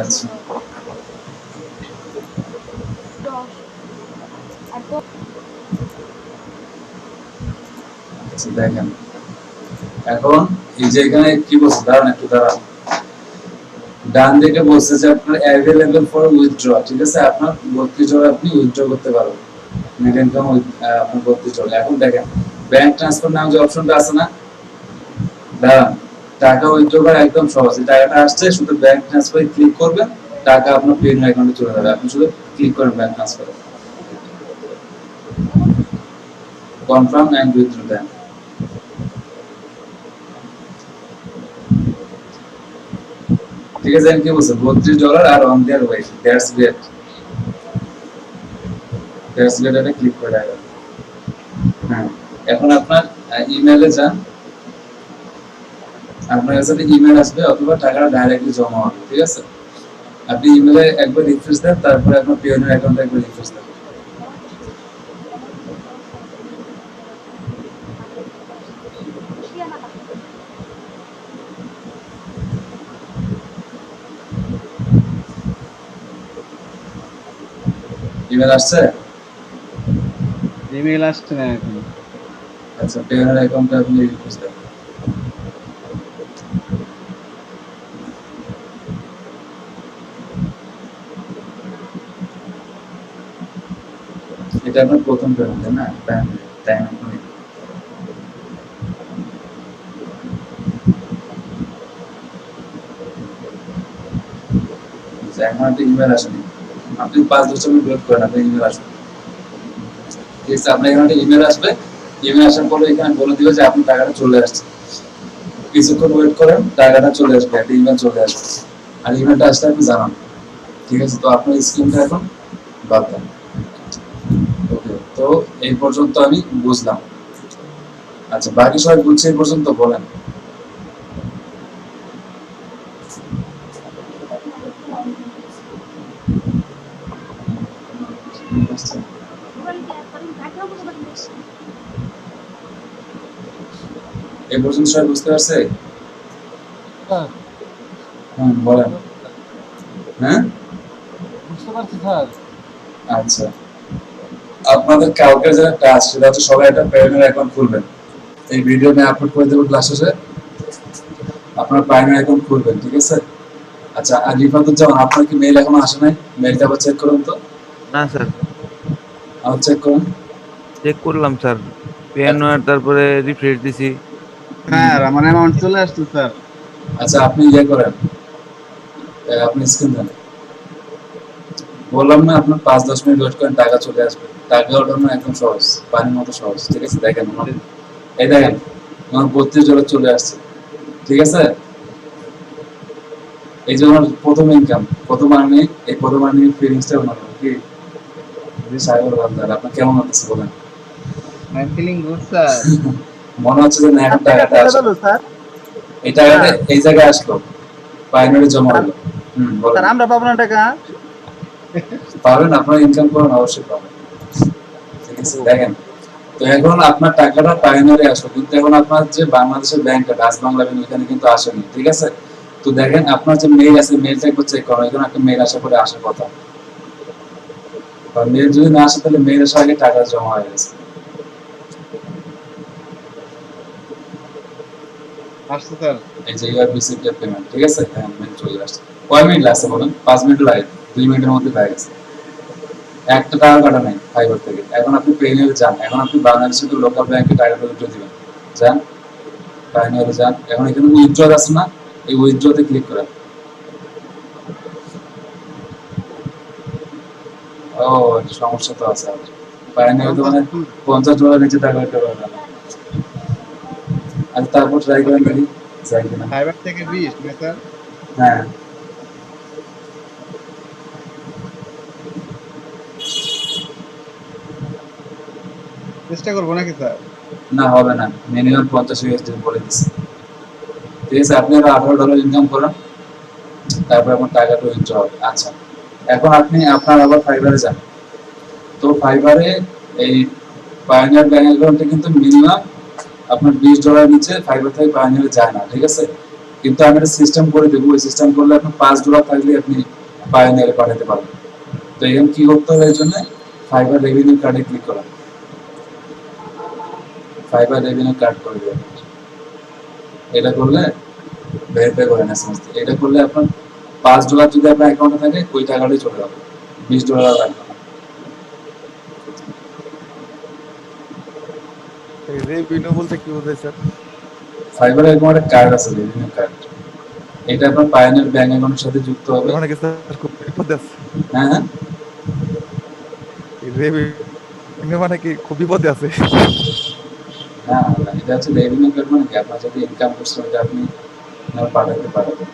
আচ্ছা, আচ্ছা দেখেন এখন এই যে এখানে কি বলছে, দাঁড়ান একটু দাঁড়ান। ডান দিকে বলছে যে আপনার অ্যাভেলেবল ফর উইথড্র, ঠিক আছে? আপনার $32 আপনি উইথড্র করতে পারবেন। নেট ইনকাম আপনার $32। এখন দেখেন ব্যাংক ট্রান্সফার নামে যে অপশনটা আছে না, দাঁড়ান, টাকা উইথড্র করা একদম সহজ। এই টাকাটা আসছে, শুধু ব্যাংক ট্রান্সফারে ক্লিক করবেন, টাকা আপনার পেইন অ্যাকাউন্টে চলে যাবে। আপনি শুধু ক্লিক করেন ব্যাংক ট্রান্সফারে, কনফার্ম এন্ড উইথড্র দেন। ঠিক আছে, কি বলছে? $32 are on their way, that's great. That's great, এটা ক্লিক করে রাখবেন। হ্যাঁ, এখন আপনার ইমেইলে যান, আপনার কাছে ইমেল আসবে অথবা টাকাটা ডাইরেক্টলি জমা হবে, ঠিক আছে? আপনি ইমেলে একবার রিফ্রেশ দেন, তারপরে আপনার পিওনের অ্যাকাউন্টে একবার রিফ্রেশ দেন। ইমেল আসছে? ইমেল আসছে না এখন। আচ্ছা, পিওনের অ্যাকাউন্টে আপনি রিফ্রেশ দেন। এটা আপনার প্রথম পেমেন্ট, না? টাইম আপনি এখন একটা ইমেল আসেনি, আপনি 5-10 মিনিট ওয়েট করেন, আপনার ইমেল আসবে। ঠিক আছে, আপনার এখানে ইমেল আসবে, ইমেল আসার পরে এখানে বলে দিবে যে আপনার টাকাটা চলে আসছে। কিছুক্ষণ ওয়েট করেন, টাকাটা চলে আসবে, একটা ইমেল চলে আসবে। আর ইমেলটা আসলে আপনি জানান। ঠিক আছে, তো আপনার স্ক্রিনটা এখন বাদ দেন। ওকে, তো এই পর্যন্ত আমি বুঝলাম। আচ্ছা, বাকি সবাই বুঝছে এই পর্যন্ত? বলেন। এই পর্যন্ত সবাই বুঝতে পারছে? বলেন। হ্যাঁ, বুঝতে পারছি স্যার। আচ্ছা, আপনাদের কালকে যে টাস্ক, সেটা হচ্ছে সবাই একটা পায়োনিয়ার অ্যাকাউন্ট খুলবেন। এই ভিডিও নিয়ে আপলোড করে দেবো ক্লাস শেষে, আপনার পায়োনিয়ার অ্যাকাউন্ট খুলবেন। ঠিক আছে? আচ্ছা, আর রিফাতুজ্জামান, আপনার কি মেইল এখনো আসে নাই? মেইলটা আবার চেক করুন তো, না স্যার, আবার চেক করুন। চেক করলাম স্যার, পেন তারপরে রিফ্রেশ দিছি। স্যার আমার অ্যামাউন্ট চলে আসছে স্যার। আচ্ছা, আপনি ইয়ে করেন, আপনি স্ক্রিন দেন। বললাম না, আপনার 5-10 মিনিট ওয়েট করেন, টাকা চলে আসবে। টাকা ওঠানো একদম সহজ, পানির মতো সহজ। ঠিক আছে, দেখেন, এই দেখেন, আমার 32 ডলার চলে আসছে। ঠিক আছে, এই যে আমার প্রথম ইনকাম, প্রথম আর্নিং, এই প্রথম আর্নিং ফিলিংসটা অন্যরকম। কি সাইবার বান্দার, আপনার কেমন লাগছে বলেন? I am feeling good sir. মনে হচ্ছে যে না, এখন টাকাটা আসলো, স্যার এই টাকাটা এই জায়গায় আসলো, পাইনারি জমা হলো। বলেন। স্যার আমরা পাবো না টাকা? পাবেন, আপনার ইনকাম করেন, অবশ্যই পাবেন। ঠিক আছে, দেখেন, তো এখন আপনার টাকাটা পাইনারি আসলো, কিন্তু এখন আপনার যে বাংলাদেশের ব্যাংক, ডাচ বাংলা ব্যাংক, ওইখানে কিন্তু আসেনি। ঠিক আছে, তো দেখেন আপনার যে মেইল আছে, মেইলটা একবার চেক করুন, এখানে একটা মেইল আসার পরে আসার কথা। বা মেইল যদি না আসে, তাহলে মেইল আসার আগে টাকা জমা হয়ে গেছে। আসছে স্যার। এই যে ইউআর রিসিভড পেমেন্ট। ঠিক আছে, হ্যাঁ, মেইল চলে আসছে। কয় মিনিট লাগছে বলেন? 5 মিনিট লাগে, 2 মিনিটের মধ্যে পেয়ে গেছে। একটা টাকা কাটা নাই ফাইবার থেকে। এখন আপনি পেনিয়ারে যান, এখন আপনি বাংলাদেশের লোকাল ব্যাংকে টাকাটা উইথড্র দিবেন। যান, পাইনিয়ারে যান, এখন এখানে উইথড্র আছে না, এই উইথড্রতে ক্লিক করেন। ও, সমস্যা তো আছে। পাইনিয়ারে তো মানে 50 ডলার নিচে টাকা উইথড্র করা যাবে না। আর তারপর ট্রাই করেন দেখি যাই কিনা। ফাইবার থেকে 20 না স্যার? হ্যাঁ, চেষ্টা করবো নাকি স্যার? না হবে না, মিনিমাম 50 ইউএসডি বলে দিচ্ছি। ঠিক আছে, আপনি আরো 18 ডলার ইনকাম করেন, তারপর আপনার টাকাটা উইথড্র হবে। আচ্ছা, এখন আপনি আপনার আবার ফাইবারে যান। তো ফাইবারে এই পায়োনিয়ার ব্যাংক অ্যাকাউন্টে কিন্তু মিনিমাম আপনার 20 ডলার নিচে ফাইবার থেকে পায়োনিয়ারে যায় না। ঠিক আছে, কিন্তু আমি একটা সিস্টেম করে দেবো, ওই সিস্টেম করলে আপনার 5 ডলার থাকলে আপনি পায়োনিয়ারে পাঠাতে পারবেন। তো এখানে কি করতে হবে? এই জন্য ফাইবার রেভিনিউ কার্ডে ক্লিক করা, ফাইবার রেভিনিউ কার্ড করে দেবেন। এটা করলে ভেরিফাই করেন এসএমএস, এটা করলে আপনার 5 ডলার যদি আপনার অ্যাকাউন্টে থাকে, ওই টাকাটাই চলে যাবে, 20 ডলার লাগবে না। এই রেভিনিউ বলতে কি বোঝায় স্যার? ফাইবার এরকম একটা কার্ড আছে, রেভিনিউ কার্ড। এটা আপনার পায়োনিয়ার ব্যাংক অ্যাকাউন্টের সাথে যুক্ত হবে। মানে কি স্যার খুব বিপদে আছে? হ্যাঁ, হ্যাঁ, এই রেভিনিউ মানে কি খুব বিপদে আছে? না, না, এটা হচ্ছে রেভিনিউ কার্ড, মানে কি আপনার যদি ইনকাম করছেন ওটা আপনি পাঠাতে পারবেন।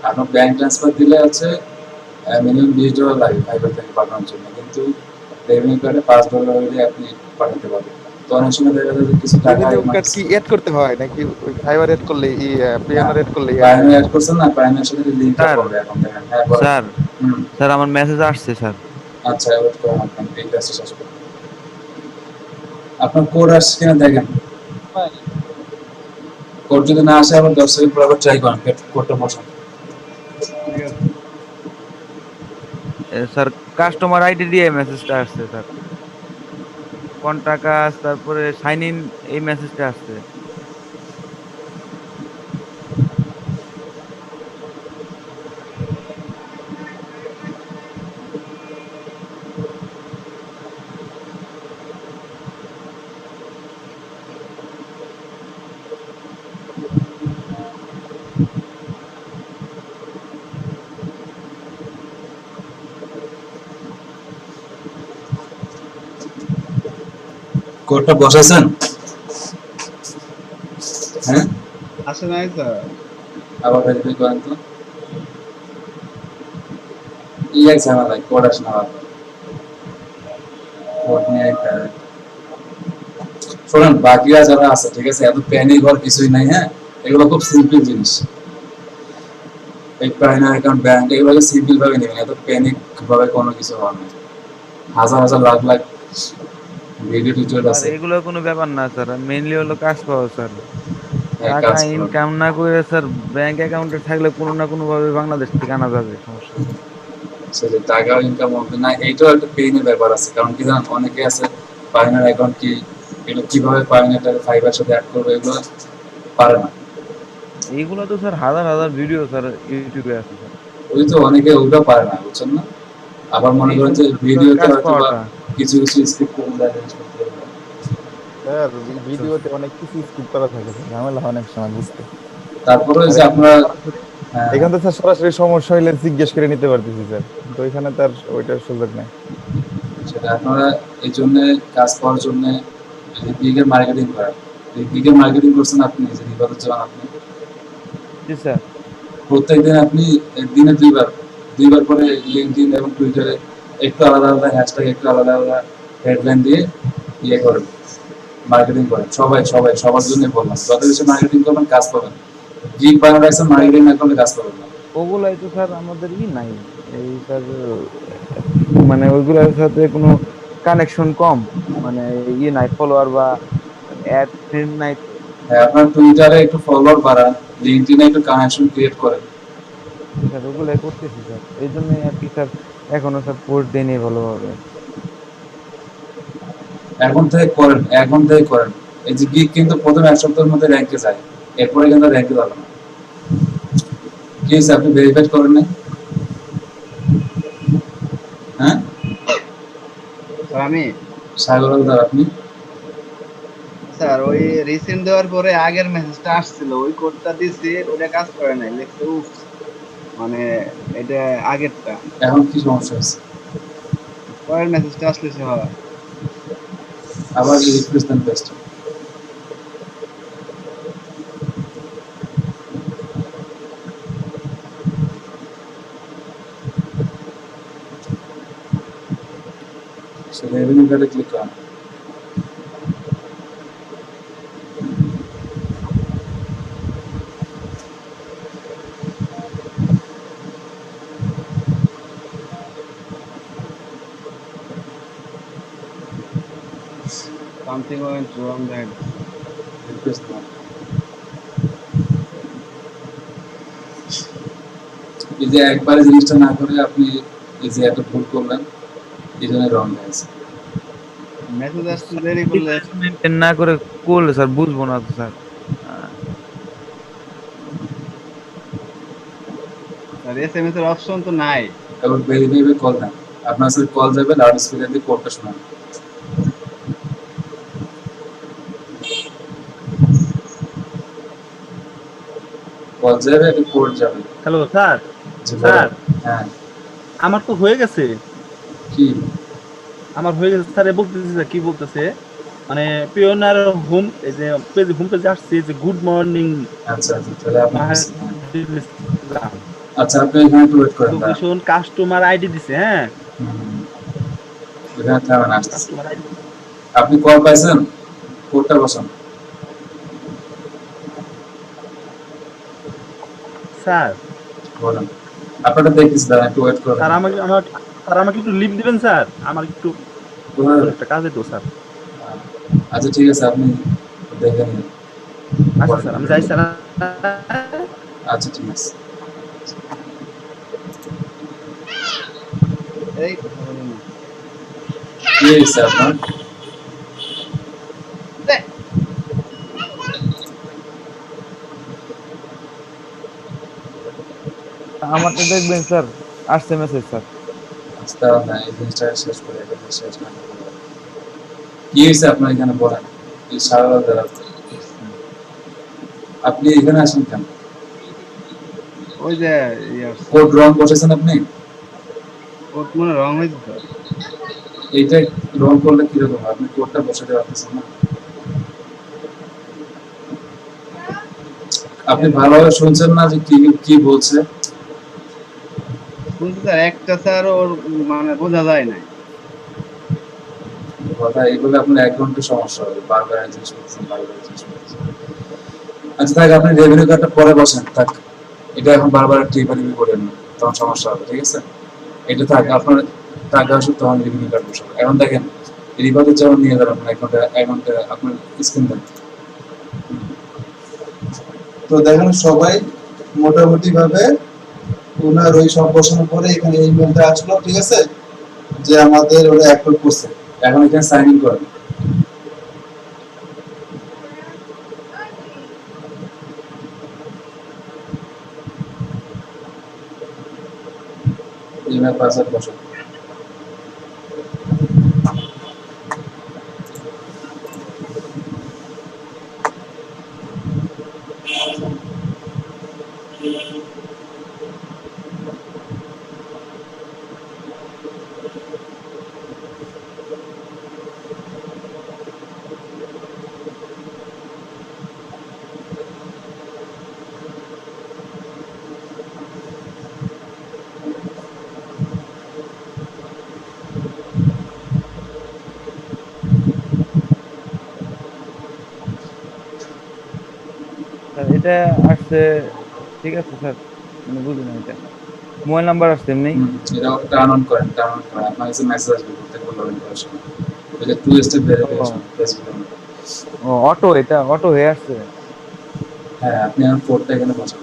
আপনার ব্যাংক ট্রান্সফার দিলে আছে মিনিমাম 20 ডলার লাগে ফাইবার থেকে পাঠানোর জন্য, কিন্তু রেভিনিউ কার্ডে 5 ডলার হলে আপনি পাঠাতে পারবেন। তো অনেক সময় দেখা যায় যে কিছু টাকা রেভিনিউ কার্ড কি এড করতে হয় নাকি ওই ফাইবার এড করলে পিএনআর এড করলে add পায়োনিয়ার হয়? অ্যাড করছেন না, পায়োনিয়ার সাথে লিঙ্কটা স্যার, করবে এখন দেখেন। হ্যাঁ, বলেন। স্যার, হুম, স্যার আমার মেসেজ আসছে স্যার। আচ্ছা, ওয়েট করুন, আপনার এই কাজটা শেষ করুন। আপনার কোড আসছে কিনা দেখেন। কোড যদি না আসে, আবার 10 সেকেন্ড পর আবার ট্রাই করেন, কোডটা বসান। ঠিক আছে। স্যার কাস্টমার আইডি দিয়ে মেসেজটা আসছে স্যার, কন্টাক্ট তারপরে সাইন ইন, এই মেসেজটা আসছে। কোডটা বসাইছেন? হ্যাঁ, আসে নাই স্যার। আবার ভেরিফাই করেন তো। এক ঝামেলা, কোড আসে না বারবার। কোড নিয়ে একটা শোনেন, বাকিরা যারা আছে ঠিক আছে, এত প্যানিক হওয়ার কিছুই নাই। হ্যাঁ, এগুলো খুব সিম্পল জিনিস। এই প্রাইমারি অ্যাকাউন্ট ব্যাংক এগুলোকে সিম্পল ভাবে নেবেন, এত প্যানিক ভাবে কোনো কিছু হওয়ার নেই। হাজার হাজার lakh lakh video tutorial sir আছে। এগুলো কোনো ব্যাপার না স্যার, মেইনলি হলো কাজ পাওয়া স্যার। হ্যাঁ, টাকা কাজ করুন। ইনকাম না করে স্যার ব্যাংক অ্যাকাউন্টে থাকলে কোনো না কোনো ভাবে বাংলাদেশ থেকে আনা যাবে, সমস্যা নেই। সেটা টাকা ইনকাম হবে না, এইটাও একটা পেইনের ব্যাপার আছে। কারণ কি জানেন, অনেকে আছে পাইনার অ্যাকাউন্ট কি, এগুলো কিভাবে পাইনারটাকে ফাইবার সাথে অ্যাড করবে, এগুলো পারে না। এইগুলো তো স্যার হাজার হাজার ভিডিও স্যার ইউটিউবে আছে স্যার। ওই তো অনেকে ওইটাও পারে না, বুঝছেন না। আবার মনে এই করেন যে সমস্ত স্যার ভিডিওতে কাজ হয়তো বা পাওয়াটা। কিছু কিছু স্কিপ করে দেয়, arrange করতে হবে। স্যার ভিডিওতে অনেক কিছু স্কিপ করা থাকে স্যার, ঝামেলা হয় অনেক সময় বুঝতে। তারপরে ওই আর যে এখান আপনারা থেকে সরাসরি হ্যাঁ, এখান থেকে স্যার সরাসরি সমস্যা হইলে জিজ্ঞেস করে নিতে পারতেছি স্যার, কিন্তু ওইখানে তার ওইটার সুযোগ নাই। সেটা আপনারা এই জন্য কাজ পাওয়ার জন্য গিগের মার্কেটিং করেন। এই গিগের মার্কেটিং করছেন আপনি, যে নির্বাচন চান আপনি, জি স্যার। প্রত্যেকদিন আপনি দিনে দুইবার করে লিঙ্কডইন এবং টুইটারে একটু আলাদা আলাদা হ্যাশট্যাগ, একটু আলাদা আলাদা হেডলাইন দিয়ে ইয়ে করেন, মার্কেটিং করেন। সবাই সবাই সবার জন্য বললাম, যত বেশি মার্কেটিং করবেন কাজ পাবেন। গিগ বাংলাদেশে স্যার মার্কেটিং না করলে কাজ পাবেন না। ওগুলাই তো স্যার আমাদের নাই, এই স্যার মানে ওইগুলোর সাথে কোনো কানেকশন কম, মানে নাই, ফলোয়ার বা অ্যাড ফ্রেন্ড নাই তো। হ্যাঁ, আপনার টুইটারে একটু ফলোয়ার বাড়ান, লিঙ্কডইনে একটু কানেকশন ক্রিয়েট করেন। স্যার ওগুলাই করতেছি স্যার, এই জন্যই আর কি স্যার এখনো স্যার পোস্ট দেয়নি ভালোভাবে। এখন থেকে করেন, এখন থেকে করেন। এই যে গিগ কিন্তু প্রথম 1 সপ্তাহের মধ্যে র্যাঙ্কে যায়, এরপরে কিন্তু র্যাঙ্কে যাবে না। কি হয়েছে, আপনি ভেরিফাই করেন না? হ্যাঁ, স্যার আমি সাগর হালদার আপনি? স্যার ওই রিসেন্ট দেওয়ার পরে আগের মেসেজটা আসছিল, ওই কোডটা দিছি, ওটা কাজ করে নাই, লিখছে উফ, মানে এটা আগেরটা। এখন কি সমস্যা হচ্ছে? পরের মেসেজটা আসলে সে হয়। আবার রিফ্রেশ দেন পেস্ট। সেটা রেভিনিউ কার্ডে ক্লিক করেন। Something went wrong that. Refresh দেন। এই যে একবারে জিনিসটা না করে আপনি এই যে এত ভুল করলেন, এই জন্য রং হয়েছে। মেসেজ আসতে দেরি করলে মেনটেন না করে করলে স্যার বুঝবো না তো স্যার। আহ, স্যার এসএমএস এর অপশন তো নাই। এবার ভেরিফাই কল দেন। আপনার সাথে কল যাবে, লাউড স্পিকার দিয়ে কোডটা শোনান। কল যাবে, একটা কোড যাবে। Hello sir. যে স্যার বলেন। হ্যাঁ, আমার তো হয়ে গেছে। কি? আমার হয়ে গেছে স্যার। বলতেছে যে কি বলতেছে, মানে পিওনার হোম, এই যে পেজ, হোম পেজে আসছে যে গুড মর্নিং আচ্ছা আচ্ছা, তাহলে আপনি বুঝছেন। হ্যাঁ। মাহিদুল ইসলাম, আচ্ছা, আপনি এখানে একটু ওয়েট করেন, দাঁড়ান। লোকেশন কাস্টমার আইডি দিছে। হ্যাঁ, হুম, এখানে থামেন, আসতেছি। Customer ID. আপনি কল পাইছেন? কোডটা বসান। স্যার বলেন। আপনারটা দেখতেছি, দাঁড়ান একটু ওয়েট করেন। স্যার আমাকে স্যার আমাকে একটু লিভ দিবেন স্যার, আমার একটু কোথায়? একটা কাজে তো স্যার। আচ্ছা ঠিক আছে, আপনি দেখে নিন। আচ্ছা স্যার আমি যাই স্যার। আচ্ছা ঠিক আছে। এই কথা বলি না। কি হয়েছে আপনার? আমারটা দেখবেন স্যার, আসছে মেসেজ স্যার। আচ্ছা, দাঁড়ান না, এই জিনিসটা শেষ করে, এটা শেষ না করে। কি হয়েছে আপনার এখানে বলেন। এই সারা রাত দাঁড়ান। আপনি এখানে আসেন কেন? ওই যে ইয়ে আসছে, কোড রং বসেছেন আপনি? কোড মনে রং হয়েছে স্যার। এইটা রং করলে কিরকম হয়? আপনি কোডটা বসাতে পারতেছেন না। আপনি ভালোভাবে শুনছেন না যে কি কি বলছে? শুনছি স্যার, একটা স্যার ওর মানে বোঝা যায় নাই। কথা এগুলো আপনার অ্যাকাউন্টে সমস্যা হবে, বারবার এক জিনিস করতেছেন, বারবার এক জিনিস করতেছেন। আচ্ছা থাক, আপনি রেভিনিউ কার্ডটা পরে বসেন থাক, এটা এখন বারবার টিপাটিপি করেন না, তখন সমস্যা হবে, ঠিক আছে? এটা থাক, ঠিক আছে। আপনার টাকা আসুক তখন রেভিনিউ কার্ড বসাবো। এখন দেখেন রিবাতে যেমন নিয়ে যান আপনার অ্যাকাউন্টে আপনার স্ক্রিন দেন। তো দেখেন সবাই মোটামুটি ভাবে ওনার ওই সব বসানোর পরে এখানে ইমেলটা আসলো, ঠিক আছে, যে আমাদের ওরা অ্যাপ্রুভ করছে। এখন এখানে সাইন ইন করেন। ইমেল পাসওয়ার্ড বসান। স্যার এটা আসছে, ঠিক আছে স্যার, মানে বুঝি না এটা মোবাইল নাম্বার আসছে এমনি। এটা টার্ন অন করেন, টার্ন অন করেন, আপনার কাছে মেসেজ আসবে প্রত্যেকবার লগইন করার সময়। এটা টু স্টেপ ভেরিফিকেশন ও ফেসবুক। ও, অটো, এটা অটো হয়ে আসছে। হ্যাঁ, আপনি এখন কোডটা এখানে বসান।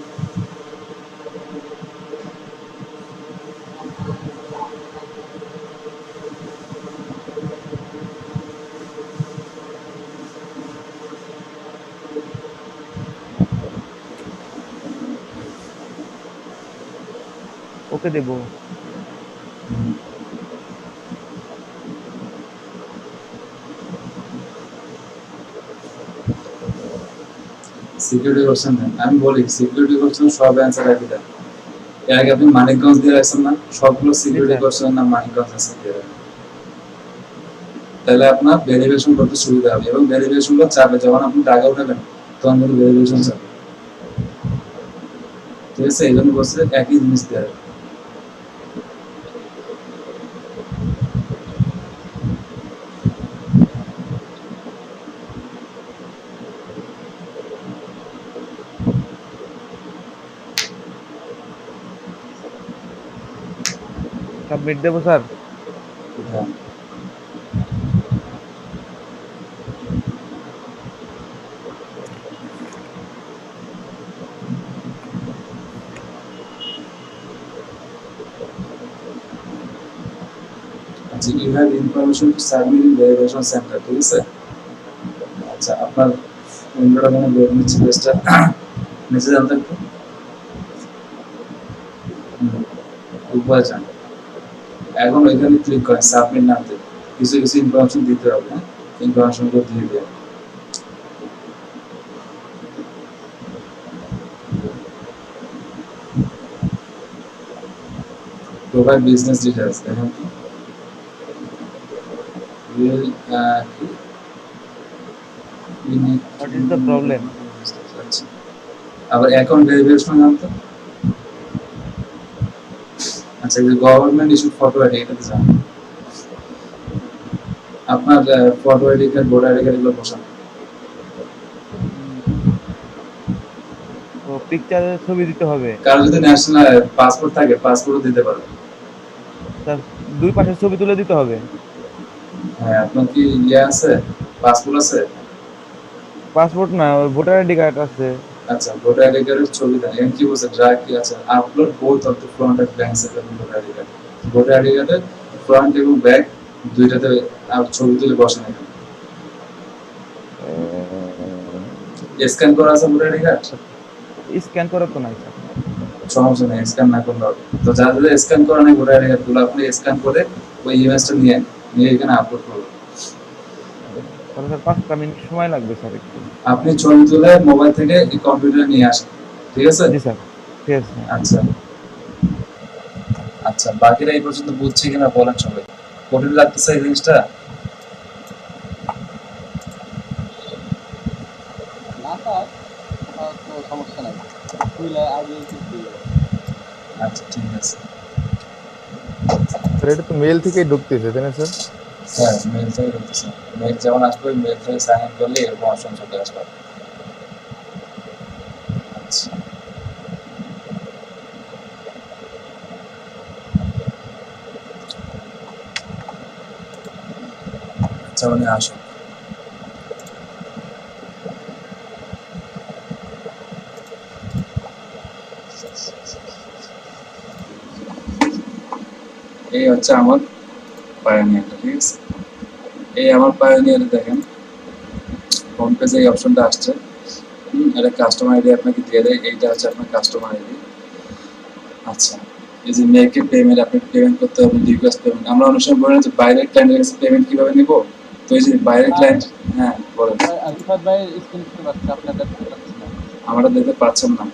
ওকে দেবো। সিকিউরিটি কোশ্চেন দেন, আমি বলি সিকিউরিটি কোশ্চেন সব অ্যান্সার একই দেন। এর আগে আপনি মানিকগঞ্জ দিয়ে রাখছেন না, সবগুলো সিকিউরিটি স্যার। কোশ্চেন না মানিকগঞ্জ আছে দিয়ে রাখেন। তাহলে আপনার ভেরিফিকেশন করতে সুবিধা হবে, এবং ভেরিফিকেশনটা চাবে যখন আপনি টাকা উঠাবেন তখন কিন্তু ভেরিফিকেশন চাবে, ঠিক আছে? এই জন্য বলছে একই জিনিস দেওয়া। সাবমিট দেবো স্যার। হ্যাঁ। আচ্ছা, you have information to submit in verification centre, ঠিক আছে? আচ্ছা, আপনার উইন্ডোটা মানে লোড নিচ্ছে, পেজটা নিচে জানতে একটু উপরে যান। এখন ওইখানে ক্লিক করেন সাবমিট নামতে, কিছু কিছু ইনফরমেশন দিতে হবে, হ্যাঁ, ইনফরমেশনগুলো দিয়ে দেন। Provide business details, দেখেন তো will we need what is the problem? আচ্ছা, আবার অ্যাকাউন্ট ভেরিফিকেশন জানতো। আচ্ছা, এই যে গভর্নমেন্ট ইস্যুড ফটো আইডি, এটাতে যান। আপনার photo ID card, voter ID card এগুলো বসান। তো পিকচারের ছবি দিতে হবে কারো যদি ন্যাশনাল পাসপোর্ট থাকে পাসপোর্টও দিতে পারবেন। স্যার, দুই পাশের ছবি তুলে দিতে হবে। হ্যাঁ, আপনার কি ইয়ে আছে, পাসপোর্ট আছে? পাসপোর্ট না, ওই ভোটার আইডি কার্ড আছে। আচ্ছা, ভোটার আইডি কার্ডের ছবি দেন। এম কি বলছে, ড্রাগ কি আছে, upload both of the front and back side of voter ID card. Voter ID কার্ডের ফ্রন্ট এবং ব্যাক দুইটাতে ছবি তুলে বসান। এখানে স্ক্যান করা আছে ভোটার আইডি কার্ড? স্ক্যান করা তো নাই স্যার। সমস্যা নেই, স্ক্যান না করলে হবে। তো যাদের স্ক্যান করা নেই ভোটার আইডি কার্ড গুলো, আপনি স্ক্যান করে ওই ইমেজটা নিয়ে এখানে আপলোড করবেন। তাহলে স্যার 5টা মিনিট সময় লাগবে স্যার একটু। আপনি ছবি তুলে মোবাইল থেকে কম্পিউটারে নিয়ে আসেন, ঠিক আছে? জি স্যার, ঠিক আছে। আচ্ছা আচ্ছা, বাকিরা এই পর্যন্ত বুঝছে কিনা বলেন সবাই। কঠিন লাগতেছে এই জিনিসটা? না স্যার, ওটা তো সমস্যা নাই, খুলে আগে কিছু আচ্ছা ঠিক আছে স্যার এটা তো মেল থেকেই ঢুকতেছে তাই না স্যার? স্যার, মেল থেকে ঢুকতেছে। মেল যেমন আসবে মেল থেকে সাইন ইন করলে এরকম অপশন চলে আসবে। আচ্ছা আচ্ছা উনি আসুন। এই হচ্ছে আমার পায়োনিয়ারটা, ঠিক আছে? এই আমার পায়োনিয়ারে দেখেন হোম পেজে এই অপশনটা আসছে। এটা কাস্টমার আইডি আপনাকে দিয়ে দেয়, এইটা হচ্ছে আপনার কাস্টমার আইডি। আচ্ছা, এই যে মেকে পেমেন্ট, আপনি পেমেন্ট করতে হবে, রিকোয়েস্ট পেমেন্ট। আমরা অনেক সময় বলি না যে বাইরের ক্লায়েন্টের কাছে পেমেন্ট কিভাবে নিব, তো এই যে বাইরের ক্লায়েন্ট, হ্যাঁ বলেন। রিফাত ভাই স্ক্রিন দেখতে পাচ্ছি, আপনাদের দেখতে পাচ্ছি না। আমরা দেখতে পাচ্ছেন না?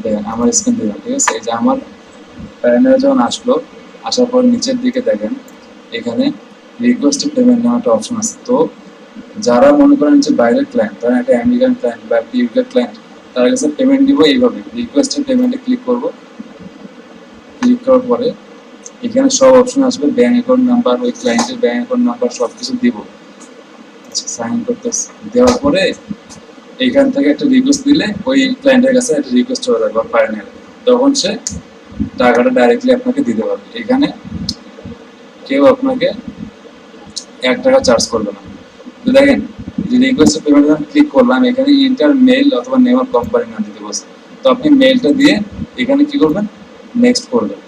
দেখেন আমার স্ক্রিন দিলাম, ঠিক আছে? এই যে আমার প্যানেলে যখন আসলো, আসার পর নিচের দিকে দেখেন এখানে রিকোয়েস্ট পেমেন্ট নামে একটা অপশন আছে। তো যারা মনে করেন যে বাইরের ক্লায়েন্ট, তারা একটা আমেরিকান ক্লায়েন্ট বা একটা ইউকে ক্লায়েন্ট, তার কাছে পেমেন্ট দিব এইভাবে, রিকোয়েস্টের পেমেন্টে ক্লিক করব। ক্লিক করার পরে এখানে সব অপশন আসবে, ব্যাংক অ্যাকাউন্ট নাম্বার, ওই ক্লায়েন্টের ব্যাংক অ্যাকাউন্ট নাম্বার সব কিছু দিব। আচ্ছা সাইন করতে দেওয়ার পরে এইখান থেকে একটা রিকোয়েস্ট দিলে ওই ক্লায়েন্টের কাছে একটা রিকোয়েস্ট চলে যাবে পায়নিয়ার, তখন সে টাকাটা ডাইরেক্টলি আপনাকে দিতে পারবে। এখানে কেউ আপনাকে 1 টাকা চার্জ করবে না। তো দেখেন যে রিকোয়েস্ট পেমেন্ট যখন ক্লিক করলাম, এখানে ইন্টার মেল অথবা নেম অফ কোম্পানি না দিতে বলছে। তো আপনি মেলটা দিয়ে এখানে কি করবেন, নেক্সট করবেন।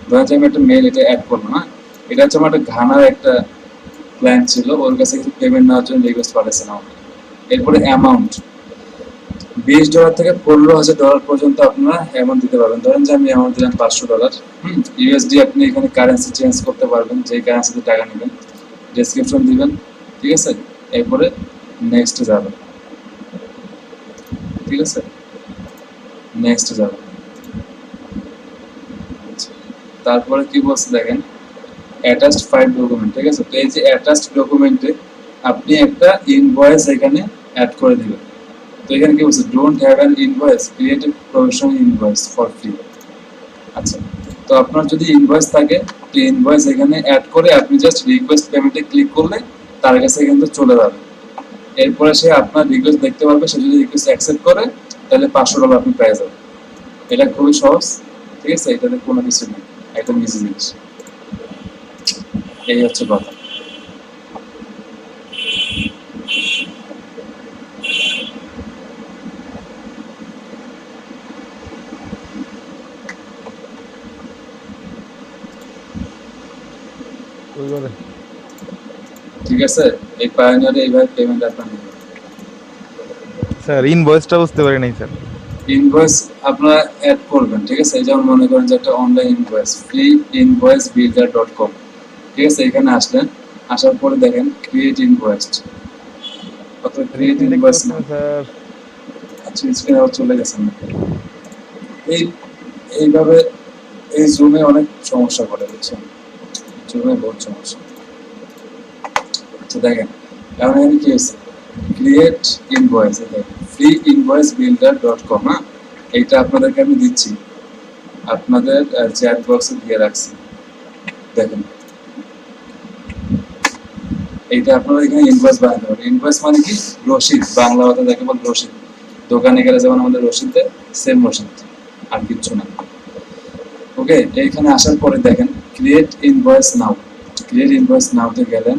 ধরেন যে আমি একটা মেল এটা অ্যাড করলাম, হ্যাঁ এটা হচ্ছে আমার একটা ঘানার একটা ক্লায়েন্ট ছিল, ওর কাছে কিছু পেমেন্ট নেওয়ার জন্য রিকোয়েস্ট পাঠাচ্ছেন আমাকে। এরপরে অ্যামাউন্ট $20 থেকে $15,000 পর্যন্ত আপনারা অ্যামাউন্ট দিতে পারবেন। ধরেন যে আমি অ্যামাউন্ট দিলাম $500। ইউএসডি আপনি এখানে কারেন্সি চেঞ্জ করতে পারবেন, যেই কারেন্সিতে টাকা নেবেন। ডেসক্রিপশন দিবেন, ঠিক আছে? এরপরে নেক্সটে যাবেন, ঠিক আছে? নেক্সটে যাবেন। তারপরে কি বলছে দেখেন, অ্যাটাচড ফাইল ডকুমেন্ট, ঠিক আছে? তো এই যে অ্যাটাচড ডকুমেন্টে আপনি একটা ইনভয়েস এখানে অ্যাড করে দিবেন। তো এখানে কি বলছে, don't have an invoice, create a professional invoice for free. আচ্ছা, তো আপনার যদি ইনভয়েস থাকে, তো ইনভয়েস এখানে অ্যাড করে আপনি জাস্ট রিকোয়েস্ট পেমেন্টে ক্লিক করলে তার কাছে কিন্তু চলে যাবে। এরপরে সে আপনার রিকোয়েস্ট দেখতে পারবে, সে যদি রিকোয়েস্ট অ্যাকসেপ্ট করে তাহলে $500 আপনি পেয়ে যাবেন। এটা খুবই সহজ, ঠিক আছে? এটাতে কোনো কিছু নেই, একদম ইজি জিনিস। এই হচ্ছে কথা। ওইভাবে ঠিক আছে, এই পায়োনিয়ারে এইভাবে পেমেন্ট আপনার নেবেন। স্যার ইনভয়েসটা বুঝতে পারি নাই স্যার। ইনভয়েস আপনারা অ্যাড করবেন, ঠিক আছে? এই যেমন মনে করেন যে একটা online invoice, free invoice builder.com, ঠিক আছে? এখানে আসলেন, আসার পরে দেখেন ক্রিয়েট ইনভয়েস, অথবা ক্রিয়েট দেখতে ইনভয়েস পাচ্ছি না। না স্যার। আচ্ছা স্ক্রিনে আবার চলে গেছেন না। এই এইভাবে এই জুমে অনেক সমস্যা করে, বুঝছেন? জুমে বহুত সমস্যা। আচ্ছা দেখেন এখন এখানে কি হয়েছে, create invoice, free invoice builder.com, হ্যাঁ এইটা আপনাদেরকে আমি দিচ্ছি, আপনাদের চ্যাট বক্সে দিয়ে রাখছি। দেখেন এইটা আপনারা এখানে ইনভয়েস বানাতে পারেন। ইনভয়েস মানে কি, রসিদ, বাংলা কথা যাকে বলে রসিদ। দোকানে গেলে যেমন আমাদের রসিদ দেয়, সেম রসিদ, আর কিচ্ছু না। ওকে, এইখানে আসার পরে দেখেন ক্রিয়েট ইনভয়েস নাও, ক্রিয়েট ইনভয়েস নাওতে গেলেন।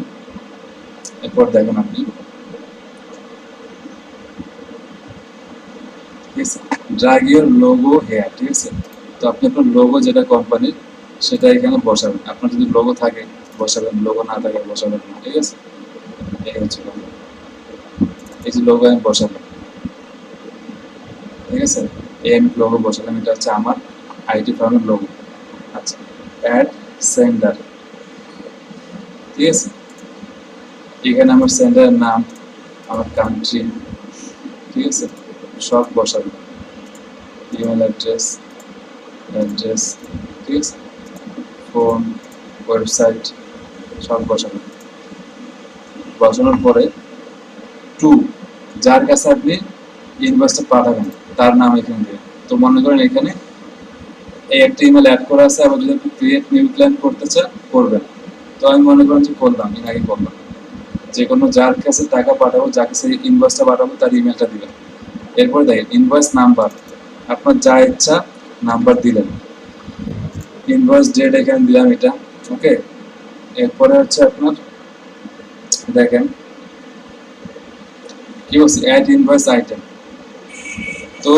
এরপর দেখেন আপনি, ঠিক আছে, ড্রাগ ইউর লোগো হেয়ার, ঠিক আছে? তো আপনি আপনার লোগো যেটা কোম্পানির সেটা এখানে বসাবেন। আপনার যদি লোগো থাকে বসাবেন, লোগো না থাকে বসাবেন না, ঠিক আছে? এই হচ্ছে কথা। এই যে লোগো আমি বসালাম, ঠিক আছে? এই আমি লোগো বসালাম, এটা হচ্ছে আমার আইটি ফার্মের লোগো। আচ্ছা, অ্যাড সেন্ডার, ঠিক আছে? এখানে আমার সেন্ডারের নাম, আমার কান্ট্রি, ঠিক আছে, সব বসাবেন, ইমেল অ্যাড্রেস, ঠিক আছে, ফোন, ওয়েবসাইট সব বসাবেন। বসানোর পরে টু, যার কাছে আপনি ইনভয়েসটা পাঠাবেন তার নাম এখানে দেবেন। তো মনে করেন এখানে এই একটা ইমেল অ্যাড করা আছে, আবার যদি আপনি ক্রিয়েট নিউ ক্লায়েন্ট করতে চান করবেন। তো আমি মনে করেন যে করলাম, এর আগে করলাম, যে কোনো যার কাছে টাকা পাঠাবো, যার কাছে ইনভয়েসটা পাঠাবো তার ইমেলটা দিবেন। এরপরে দেখেন ইনভয়েস নাম্বার, আপনার যা ইচ্ছা নাম্বার দিলেন, ইনভয়েস ডেট এখানে দিলাম এটা, ওকে। এরপরে হচ্ছে আপনার দেখেন কি বলছি, অ্যাড ইনভয়েস আইটেম। তো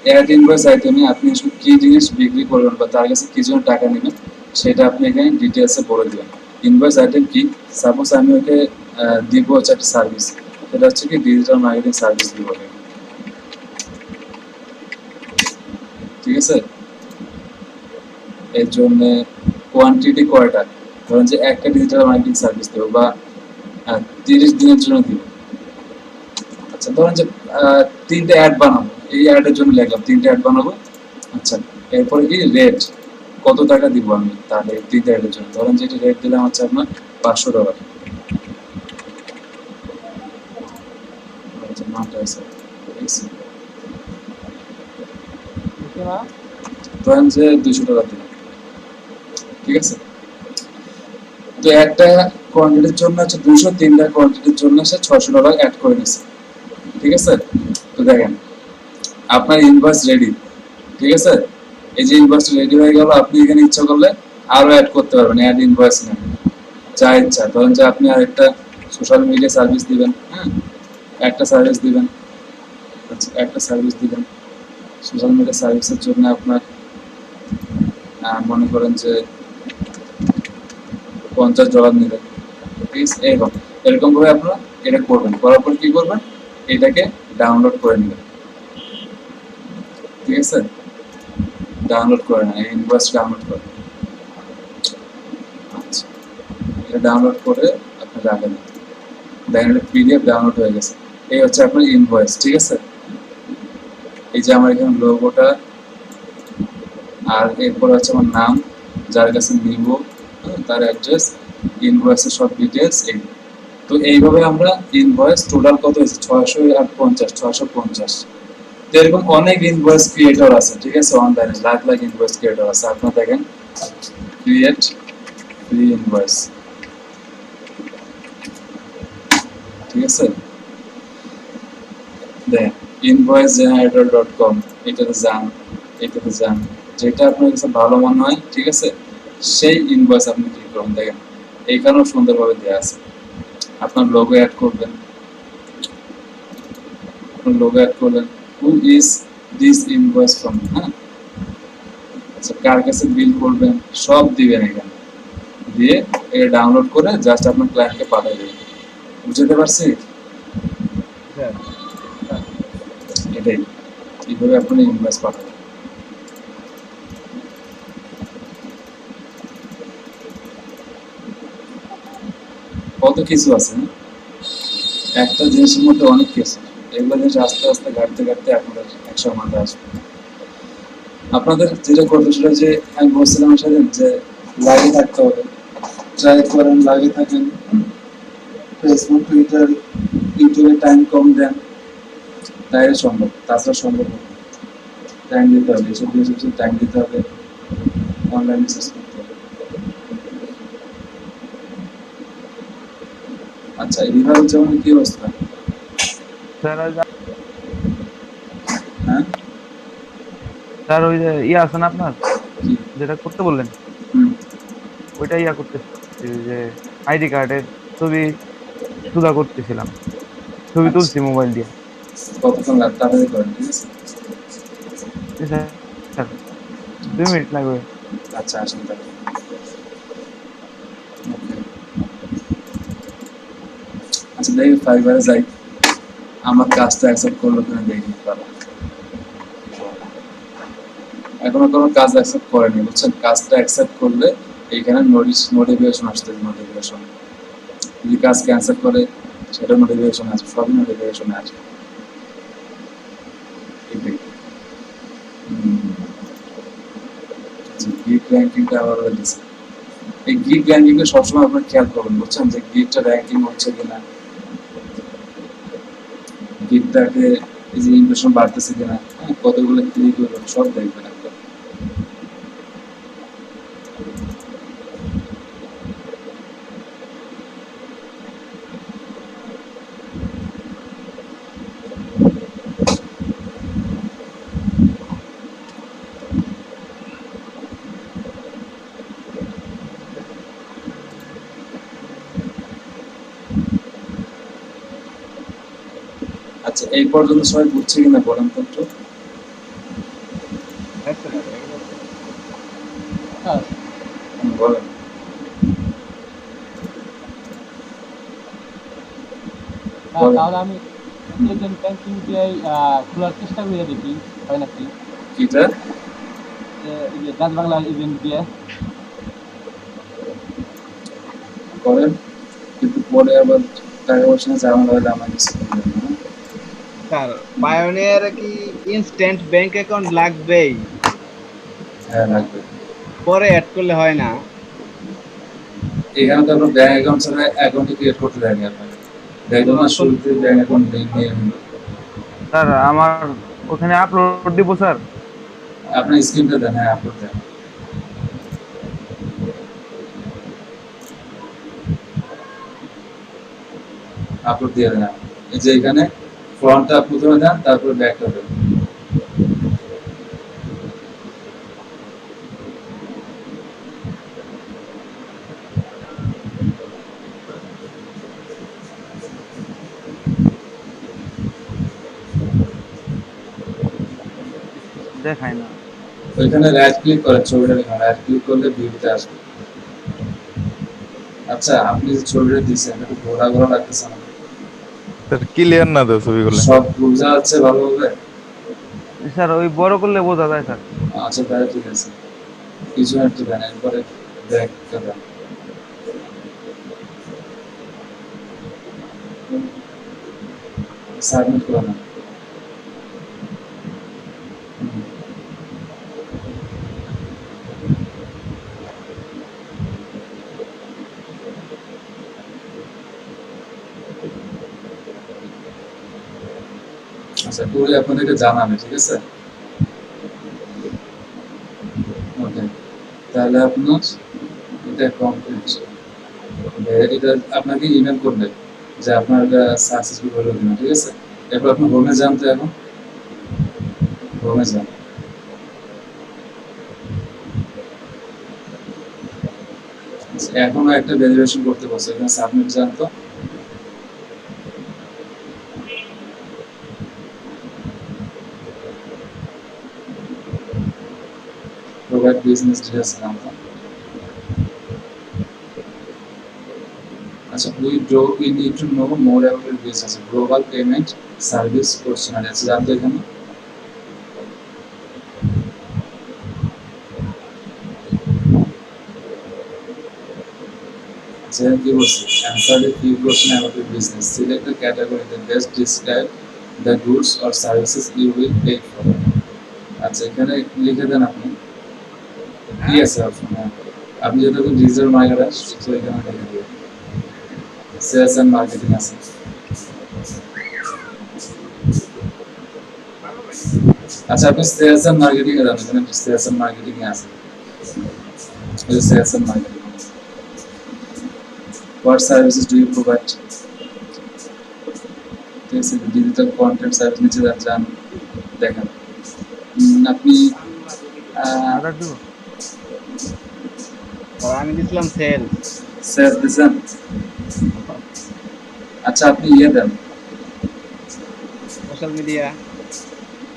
অ্যাড ইনভয়েস আইটেমে আপনি আসলে কি জিনিস বিক্রি করবেন বা তার কাছে কি জন্য টাকা নেবেন সেটা আপনি এখানে ডিটেলসে বলে দিবেন। ইনভয়েস আইটেম কি, সাপোজ আমি ওকে দিব হচ্ছে একটা সার্ভিস, সেটা হচ্ছে কি ডিজিটাল মার্কেটিং সার্ভিস দিব, ঠিক আছে। এর জন্য কোয়ান্টিটি কয়টা, ধরেন যে একটা ডিজিটাল মার্কেটিং সার্ভিস দেবো বা 30 দিনের জন্য দিব। আচ্ছা ধরেন যে 3টে অ্যাড বানাবো, এই অ্যাডের জন্য লিখলাম 3টে অ্যাড বানাবো। আচ্ছা এরপরে কি রেট, কত টাকা দিব আমি তাহলে 3টে অ্যাডের জন্য, ধরেন যে এটা রেট দিলাম হচ্ছে আপনার $500। আচ্ছা মানটা আছে, ধরেন যে $200 দিলাম, ঠিক আছে। তো একটা কোয়ান্টিটির জন্য হচ্ছে 200, 3টা কোয়ান্টিটির জন্য সে $600 অ্যাড করে নিছে, ঠিক আছে। তো দেখেন আপনার ইনভয়েস রেডি, ঠিক আছে। এই যে ইনভয়েসটা রেডি হয়ে গেল, আপনি এখানে ইচ্ছা করলে আরো অ্যাড করতে পারবেন, অ্যাড ইনভয়েস নেন যা ইচ্ছা। ধরেন যে আপনি আরেকটা সোশ্যাল মিডিয়া সার্ভিস দিবেন, হ্যাঁ একটা সার্ভিস দিবেন, আচ্ছা একটা সার্ভিস দিবেন, সোশ্যাল মিডিয়া সার্ভিসের জন্য আপনার মনে করেন যে $50 নিলেন, ঠিক আছে। এরকম ভাবে আপনারা এটা করবেন, করার পর কি করবেন, এটাকে ডাউনলোড করে নেবেন, ঠিক আছে। ডাউনলোড করে নেন, এই ইনভয়েস ডাউনলোড করে, আচ্ছা এটা ডাউনলোড করে আপনি রাখেন, দেখেন এটা পিডিএফ ডাউনলোড হয়ে গেছে। এই হচ্ছে আপনার ইনভয়েস, ঠিক আছে। এই যে আমার এখানে লোগোটা, আর এরপর হচ্ছে আমার নাম, যার কাছে নিব তার অ্যাড্রেস, ইনভয়েসের সব ডিটেলস এই। তো এইভাবে আমরা ইনভয়েস টোটাল কত হয়েছে 650। তো এরকম অনেক ইনভয়েস ক্রিয়েটর আছে, ঠিক আছে, অনলাইনে লাখ লাখ ইনভয়েস ক্রিয়েটর আছে। আপনারা দেখেন ক্রিয়েট ফ্রি ইনভয়েস, ঠিক আছে। দেখেন invoicegenerator.com, এটাতে যান, যেটা আপনার কাছে ভালো মনে হয়, ঠিক আছে, সেই ইনভয়েস আপনি ক্লিক করুন। দেখেন এইখানেও সুন্দরভাবে দেওয়া আছে, আপনার লোগো অ্যাড করবেন, who is this invoice from, হ্যাঁ আচ্ছা কার কাছে বিল করবেন সব দিবেন এখানে, দিয়ে এটা ডাউনলোড করে জাস্ট আপনার ক্লায়েন্টকে পাঠিয়ে দেবেন। বুঝতে পারছি? এটাই, এইভাবে আপনি ইনভয়েস পাঠাবেন। কত কিছু আছে, একটা জিনিসের মধ্যে অনেক কিছু, এগুলো জিনিস আস্তে আস্তে ঘাটতে আপনাদের একসময় মাথায় আসবে। আপনাদের যেটা করতে সেটা যে আমি বলছিলাম সেদিন যে লাগিয়ে থাকতে হবে, ট্রাই করেন, লাগিয়ে থাকেন, ফেসবুক, টুইটার, ইউটিউবে টাইম কম দেন, তাই সম্ভব, তাছাড়া সম্ভব না। টাইম দিতে হবে, এসব জিনিস টাইম দিতে হবে, অনলাইন রিসার্চ করতে হবে। আচ্ছা রিভার যেমন কি অবস্থা, স্যার হ্যাঁ স্যার ওই যে ইয়ে আছে না আপনার, কি, যেটা করতে বললেন হুম ওইটা ইয়া করতেছি, যে আইডি কার্ডের ছবি তুলা করতেছিলাম, ছবি আচ্ছা তুলছি মোবাইল দিয়ে। কতক্ষণ লাগবে তাড়াতাড়ি করেন, ঠিক আছে। জি স্যার, স্যার 2 মিনিট লাগবে। আচ্ছা আসেন তাহলে। Okay. আচ্ছা দেখি ফাইবারে যাই, আমার কাজটা অ্যাকসেপ্ট করলো কিনা দেখি, এখনো কোনো কাজ অ্যাকসেপ্ট করেনি, বুঝছেন। কাজটা অ্যাকসেপ্ট করলে এইখানে নোটিফিকেশন আসতে, নোটিফিকেশন যদি কাজ ক্যান্সেল করে সেটা নোটিফিকেশন আছে, সবই নোটিফিকেশনে আছে। এটাই। গিগ র্যাঙ্কিংটা আবার দিচ্ছে। এই গিগ র্যাঙ্কিংটা সবসময় আপনার খেয়াল করবেন, বুঝছেন, যে গিগটা র্যাঙ্কিং হচ্ছে কিনা, গিগটাকে এই যে ইমপ্রেশন বাড়তেছে কিনা, হ্যাঁ, কতগুলো ক্লিক হলো, সব দেখবেন একবার। আচ্ছা, এই পর্যন্ত সবাই বুঝছে কিনা বলেন তো একটু। বলেন। তাহলে আমি এজেন্ট ব্যাংকিং দিয়ে খোলার চেষ্টা করে দেখি হয় নাকি। কিটা এই যে ডাচ বাংলা এজেন্ট দিয়ে করেন, কিন্তু পরে আবার টাকা পয়সা ঝামেলা হলে আমার কিছু করবেন না। স্যার পায়োনিয়ারে কি ইনস্ট্যান্ট ব্যাংক অ্যাকাউন্ট লাগবেই? হ্যাঁ, লাগবে। পরে অ্যাড করলে হয় না? এখানে তো আপনার ব্যাংক অ্যাকাউন্ট ছাড়া অ্যাকাউন্ট ক্রিয়েট করতে দেয়নি আপনাকে। দেখবেন না শুরুতে ব্যাংক অ্যাকাউন্ট নিয়ে নিল। স্যার আমার ওখানে আপলোড দিব স্যার। আপনার স্ক্রিনটা দেন, হ্যাঁ আপলোড দেন। আপলোড দিয়ে দেন। এই যে এখানে ফ্রন্টটা প্রথমে দেন, তারপরে ব্যাকটা দেন। দেখায় না। ওইখানে রাইট ক্লিক করেন, ছবিটা দেখুন, রাইট ক্লিক করলে ভিউতে আসবে। আচ্ছা, আপনি যে ছবিটা দিয়েছেন একটু ঘোরা ঘোরা লাগতেছে না? স্যার ক্লিয়ার না তো ছবিগুলো। সব বোঝা যাচ্ছে ভালোভাবে? স্যার ওই বড় করলে বোঝা যায় স্যার। আচ্ছা, তাহলে ঠিক আছে। কিছু একটু দেন, একবারে ব্যাকটা দেন। সাবমিট করে দেন। আচ্ছা, করে আপনাদেরকে জানাবে, ঠিক আছে? ওকে, তাহলে আপনার এটা কমপ্লিট। এটা আপনাকে ইমেল করবে যে আপনার এটা সাকসেসফুল হলো কিনা, ঠিক আছে? এরপর আপনি হোমে যান, তো এখন হোমে যান। এখনো একটা ভেরিফিকেশন করতে বলছে, এখানে সাবমিট যান তো। প্রোভাইড বিজনেস ডিটেইলস নাম। আচ্ছা, we need to know more about your business. Global payment service questionnaire আছে, জানতো এখানে। আচ্ছা, কি বলছে? Answer a few questions about your business. Select the category that best describe the goods or services you will pay for. আচ্ছা, এখানে লিখে দেন আপনি কি আছে অপশন। আপনি যেটা ডিজিটাল মার্কেটার, তো এখানে লিখে দিবেন সেলস এন্ড মার্কেটিং আছে। আচ্ছা, আপনি সেলস এন্ড মার্কেটিং এ যান, এখানে সেলস এন্ড মার্কেটিং এ আছে। এই sales and marketing, what services do you provide? ঠিক আছে, ডিজিটাল কন্টেন্ট সার্ভিস নিচে যান, দেখেন আপনি আদার দিব। আর আমি দিছিলাম সেলস। সেলস দিছেন। আচ্ছা, আপনি ইয়ে দেন, সোশ্যাল মিডিয়া।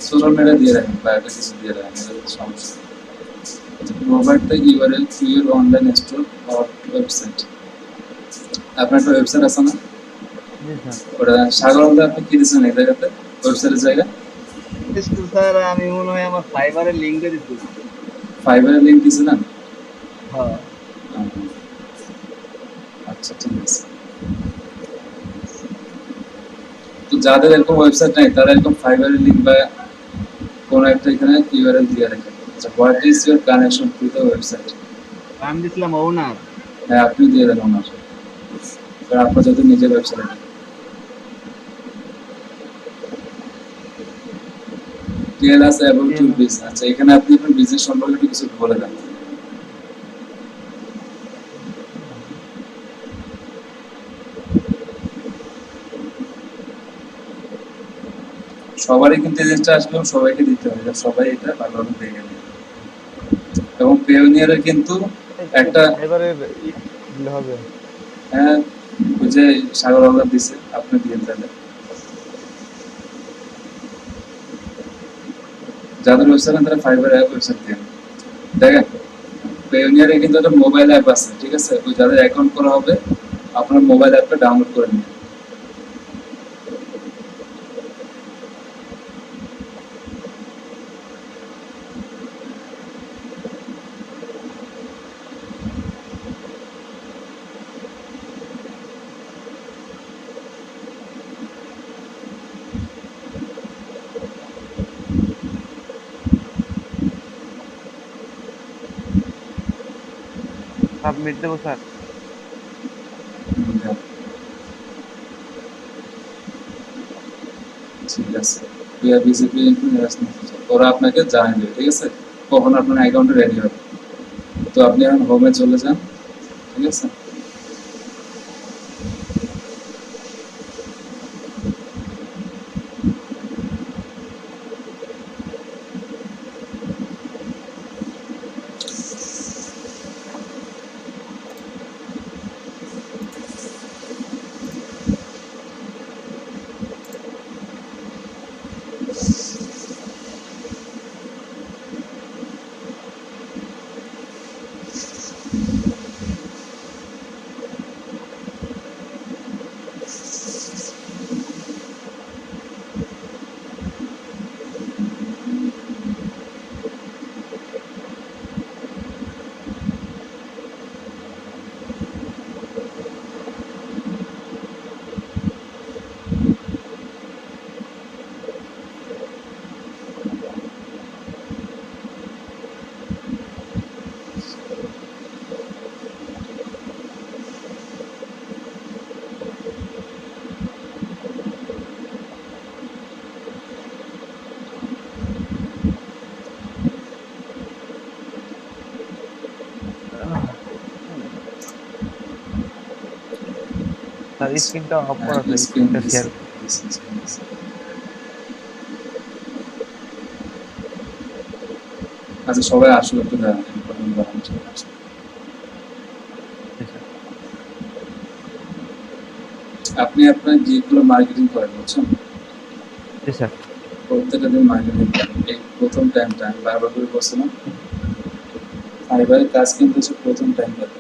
সোশ্যাল মিডিয়া দিয়ে রাখেন বা একটা কিছু দিয়ে রাখেন, এটা হচ্ছে সমস্যা। Provide the URL to your online store or website. আপনার একটা ওয়েবসাইট আছে না? জি স্যার। ওটা সাধারণত আপনি কি দিচ্ছেন এই জায়গাতে, ওয়েবসাইটের জায়গায়? স্যার আমি মনে হয় আমার ফাইবারের লিংক দিয়ে দিচ্ছি। ফাইবারের লিঙ্ক দিয়েছিলেন? হ্যাঁ। আচ্ছা, ঠিক আছে। যাদের এরকম ওয়েবসাইট নাই তারা এরকম ফাইবারের লিংক বা কোন একটা এখানে ইউআরএল দিয়ে রাখেন। আচ্ছা, what is your connection to the website? আমি দিছিলাম ওনার। হ্যাঁ, আপনি দিয়ে দেন ওনার, কারণ আপনার যদি নিজের website tell us about your business. আচ্ছা, এখানে আপনি আপনার বিজনেস সম্পর্কে একটু কিছু বলে দেন। সবারই কিন্তু এই জিনিসটা আসবে এবং সবাইকে দিতে হবে, যাতে সবাই এটা ভালোভাবে দেখে নেয়। এবং পেওনিয়ারের কিন্তু একটা এবারে দিলে হবে। হ্যাঁ, ওই যে সাগর আল্লাহ দিছে, আপনি দিয়ে তাহলে যাদের ওয়েবসাইট তারা ফাইবার অ্যাপ ওয়েবসাইট দিয়ে দেখেন। পেওনিয়ারে কিন্তু একটা মোবাইল অ্যাপ আছে, ঠিক আছে? ওই যাদের অ্যাকাউন্ট করা হবে আপনার মোবাইল অ্যাপটা ডাউনলোড করে নিন। সাবমিট দেবো স্যার? ঠিক আছে, ওরা আপনাকে জানিয়ে দেবে, ঠিক আছে, কখন আপনার অ্যাকাউন্টে রেডি হবে। তো আপনি এখন হোমে চলে যান, ঠিক আছে? স্যার স্ক্রিনটা অফ হ্যাঁ, করা আছে, স্ক্রিন স্ক্রিনটা দিছে, শেয়ার। দিছে। আচ্ছা, সবাই আসলে একটু দাঁড়ান, ইম্পর্টেন্ট দাঁড়ান, ঠিক আছে? আপনি আপনার যেগুলো মার্কেটিং করেন, বুঝছেন, জি স্যার। প্রত্যেকটা দিন মার্কেটিং করেন। এই প্রথম টাইমটা আমি বারবার করে বলছিলাম, ফাইবারের কাজ কিন্তু হচ্ছে প্রথম টাইমটাতে,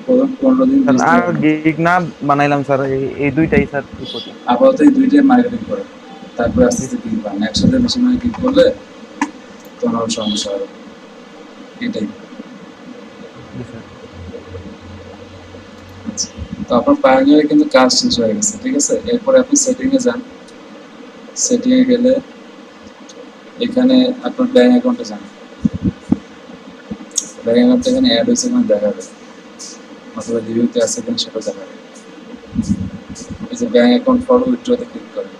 প্রথম 15 দিন স্যার 20 দিন আর আপনি গিগ না বানাইলাম স্যার, এই দুইটাই স্যার কি করি? আপাতত এই দুইটাই মার্কেটিং করেন, তারপরে আস্তে আস্তে গিগ পান। একসাথে বেশি মানে গিগ করলে তোমার সমস্যা হবে, এটাই। জি স্যার। আচ্ছা, তো আপনার পায়োনিয়ারে কিন্তু কাজ শেষ হয়ে গেছে, ঠিক আছে? এরপরে আপনি সেটিংয়ে যান। সেটিংয়ে গেলে এখানে আপনার ব্যাংক অ্যাকাউন্টে যান। ব্যাংক অ্যাকাউন্ট এখানে অ্যাড হয়েছে কিনা দেখাবে, অথবা রিভিউতে আছে কিনা সেটা দেখাবে। এই যে ব্যাংক অ্যাকাউন্ট ফর উইথড্রতে ক্লিক করেন।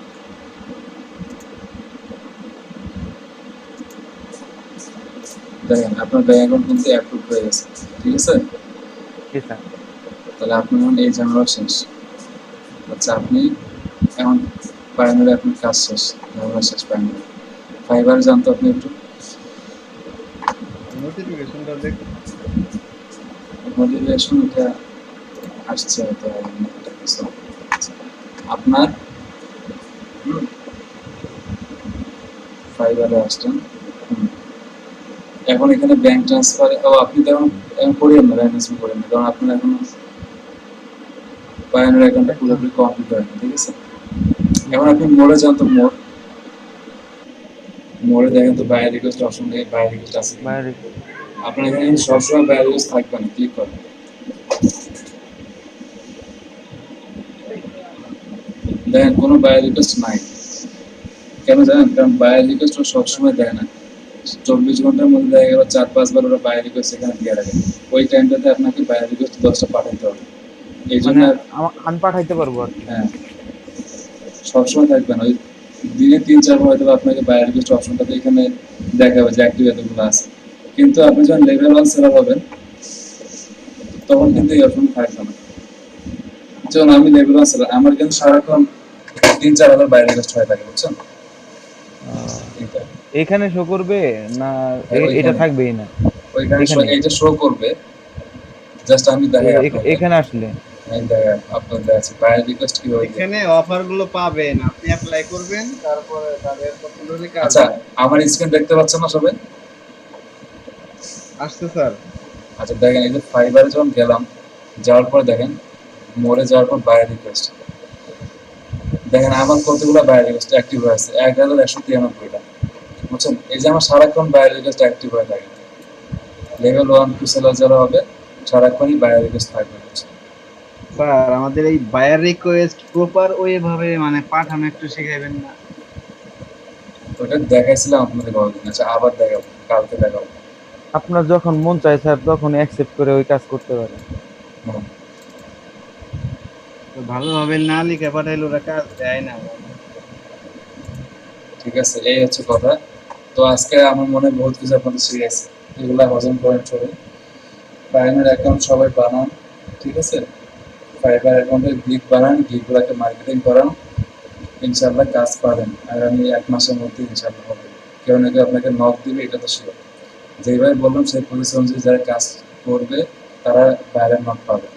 দেখেন আপনার ব্যাংক অ্যাকাউন্ট কিন্তু অ্যাপ্রুভ হয়ে গেছে, ঠিক আছে? জি স্যার। তাহলে আপনার এখন এই ঝামেলা শেষ। আচ্ছা, আপনি এখন পায়োনিয়ারে আপনার কাজ শেষ, ঝামেলা শেষ পায়োনিয়ারে। ফাইবারে যান তো আপনি একটু। নোটিফিকেশনটা দেখ। মোটিভেশন এটা আসছে হয়তো একটা কিছু। আচ্ছা, আপনার ফাইবারে আসছেন। এখন এখানে ব্যাংক ট্রান্সফার, ও আপনি তো এখন করিয়েন না, ব্যাংক ট্রান্সফার করেন না, কারণ আপনার এখন পায়োনিয়ার অ্যাকাউন্টটা পুরোপুরি কমপ্লিট হয়নি, ঠিক আছে? এখন আপনি মোড়ে যান তো, মোড়ে দেখেন তো বাই রিকোয়েস্ট অপশন থেকে বাই রিকোয়েস্ট আছে কিনা। বাইরে। আপনার এখানে কিন্তু সবসময় বাই রিকোয়েস্ট থাকবে না, ক্লিক করেন। দেখেন কোনো বায়ার রিকোয়েস্ট নাই, কেন জানেন? কারণ বায়ার রিকোয়েস্ট ও সবসময় দেয় না। 24 ঘন্টার মধ্যে দেখা গেল 4-5 বার ওরা বায়ার রিকোয়েস্ট এখানে দিয়ে রাখে। ওই টাইমটাতে আপনাকে বায়ার রিকোয়েস্ট 10টা পাঠাতে হবে। এই জন্য মানে আমি পাঠাইতে পারবো আর কি। হ্যাঁ, সবসময় থাকবে না। ওই দিনে 3-4 বার হয়তো আপনাকে বায়ার রিকোয়েস্ট অপশনটাতে এখানে দেখাবে যে অ্যাক্টিভ এতগুলো আছে, কিন্তু আপনি যখন লেভেল 1 সেলার হবেন তখন কিন্তু এই অপশন থাকবে না। যেমন আমি লেভেল 1 সেলার, আমার কিন্তু সারাক্ষণ 3-4 হাজার বায়ার রিকোয়েস্ট হয়ে থাকে, বুঝছেন? এটা এখানে শো করবে না? ওইখানে- এটা থাকবেই না ওইখানে এখানে? এইটা শো করবে, জাস্ট আমি দেখাই আপনাকে। এখানে আসলে এই দেখেন আপনার দেখাচ্ছি বায়ার রিকোয়েস্ট কিভাবে দিই। এখানে অফার গুলো পাবেন, আপনি অ্যাপ্লাই করবেন, তারপরে তাদের পছন্দ হলে কাজ আচ্ছা, হবে। আমার স্ক্রিন দেখতে পাচ্ছেন না সবাই? আসছে স্যার। আচ্ছা দেখেন, এই যে ফাইবারে যখন গেলাম, যাওয়ার পর দেখেন মোড়ে যাওয়ার পর বায়ার রিকোয়েস্ট, দেখেন আমার কতগুলো বায়ার রিকোয়েস্ট অ্যাক্টিভ হয়েছে, 1193টা, বুঝছেন? এই যে আমার সারাক্ষণ বায়ার রিকোয়েস্ট অ্যাক্টিভ হয়ে থাকে। লেভেল 1-2 সেলার যারা হবে সারাক্ষণই বায়ার রিকোয়েস্ট থাকবে, বুঝছেন? স্যার আমাদের এই বায়ার রিকোয়েস্ট প্রপার ওয়ে ভাবে মানে পাঠানো একটু শিখাইবেন না? ওটা দেখাইছিলাম আপনাদের কতদিন। আচ্ছা আবার দেখাবো, কালকে দেখাবো। আপনার যখন মন চায় স্যার তখন অ্যাকসেপ্ট করে ওই কাজ করতে পারেন। হুম। তো ভালোভাবে না লিখে পাঠাইলে ওরা কাজ দেয় না। ঠিক আছে, এই হচ্ছে কথা। তো আজকে আমার মনে হয় বহুত কিছু আপনাদের শিখেছি, এগুলা হজম করেন সবাই। প্রাইমারি অ্যাকাউন্ট সবাই বানান, ঠিক আছে? ফাইবার অ্যাকাউন্টের গিগ বানান, গিগগুলোকে মার্কেটিং করান, ইনশাআল্লাহ কাজ পাবেন আগামী 1 মাসের মধ্যে, ইনশাআল্লাহ হবে। কেউ না কেউ আপনাকে নক দিবে, এটা তো শিওর। যেভাবে বললাম সেই পজিশন অনুযায়ী যারা কাজ করবে তারা বাইরের নক পাবে।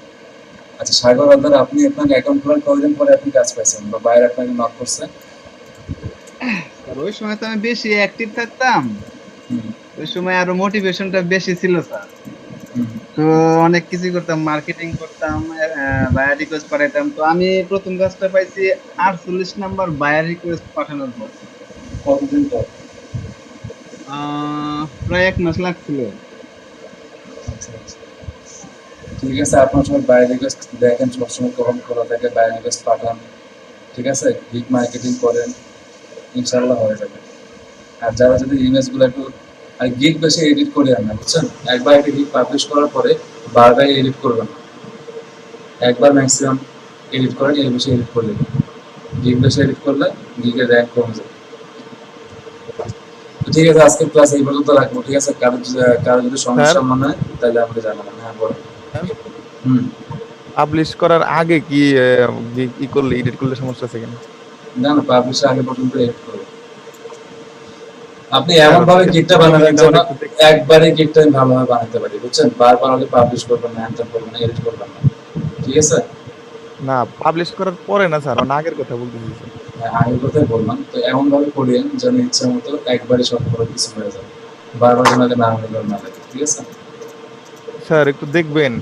আচ্ছা সাগর হালদার, আপনি আপনার অ্যাকাউন্ট খোলার কতদিন পরে আপনি কাজ পাইছেন বা বাইরে আপনাকে নক করছে? স্যার ওই সময় তো আমি বেশি অ্যাক্টিভ থাকতাম, হুম, ওই সময় আরো মোটিভেশনটা বেশি ছিল স্যার। হুম। তো অনেক কিছু করতাম, মার্কেটিং করতাম, বায়ার রিকোয়েস্ট পাঠাইতাম। তো আমি প্রথম কাজটা পাইছি 48 নাম্বার বায়ার রিকোয়েস্ট পাঠানোর পর। কতদিন পর? প্রায় 1 মাস লাগছিল। আচ্ছা আচ্ছা, ঠিক আছে। আপনার সময় বাইরে রিকোয়েস্ট দেখেন, সবসময় কখন খোলা থাকে, বাইরে রিকোয়েস্ট পাঠান, ঠিক আছে? গিগ মার্কেটিং করেন, ইনশাআল্লাহ হয়ে যাবে। আর যারা যদি ইমেজগুলো একটু, আর গিগ বেশি এডিট করে না, বুঝছেন? একবার একটা গিগ পাবলিশ করার পরে বারবার এডিট করবেন না। একবার ম্যাক্সিমাম এডিট করেন, এর বেশি এডিট করলে গিগ বেশি এডিট করলে গিগের র্যাঙ্ক কমে যাবে। তো ঠিক আছে, আজকের ক্লাস এই পর্যন্ত রাখবো, ঠিক আছে? কারো যদি সমস্যা মনে হয় তাহলে আমাকে জানাবেন। হ্যাঁ বলেন। হুম। পাবলিশ করার আগে কি ই করলে এডিট করলে সমস্যা আছে কিনা? না না, পাবলিশের আগে পর্যন্ত এডিট করবেন। আপনি এমন ভাবে গিগটা বানাবেন যেন একবারে গিগটা আমি ভালোভাবে বানাতে পারি, বুঝছেন? বারবার হলে পাবলিশ করবেন না, এন্টার করবেন না, এডিট করবেন না, ঠিক আছে? না, পাবলিশ করার পরে না স্যার, মানে আগের কথা বলতেছি স্যার। হ্যাঁ, আগের কথাই বললাম। তো এমন ভাবে করিয়েন যেন ইচ্ছা মতো একবারে সব করে কিছু হয়ে যায়, বারবার যেন আগে না হলে না লাগে, ঠিক আছে? স্যার একটু দেখবেন,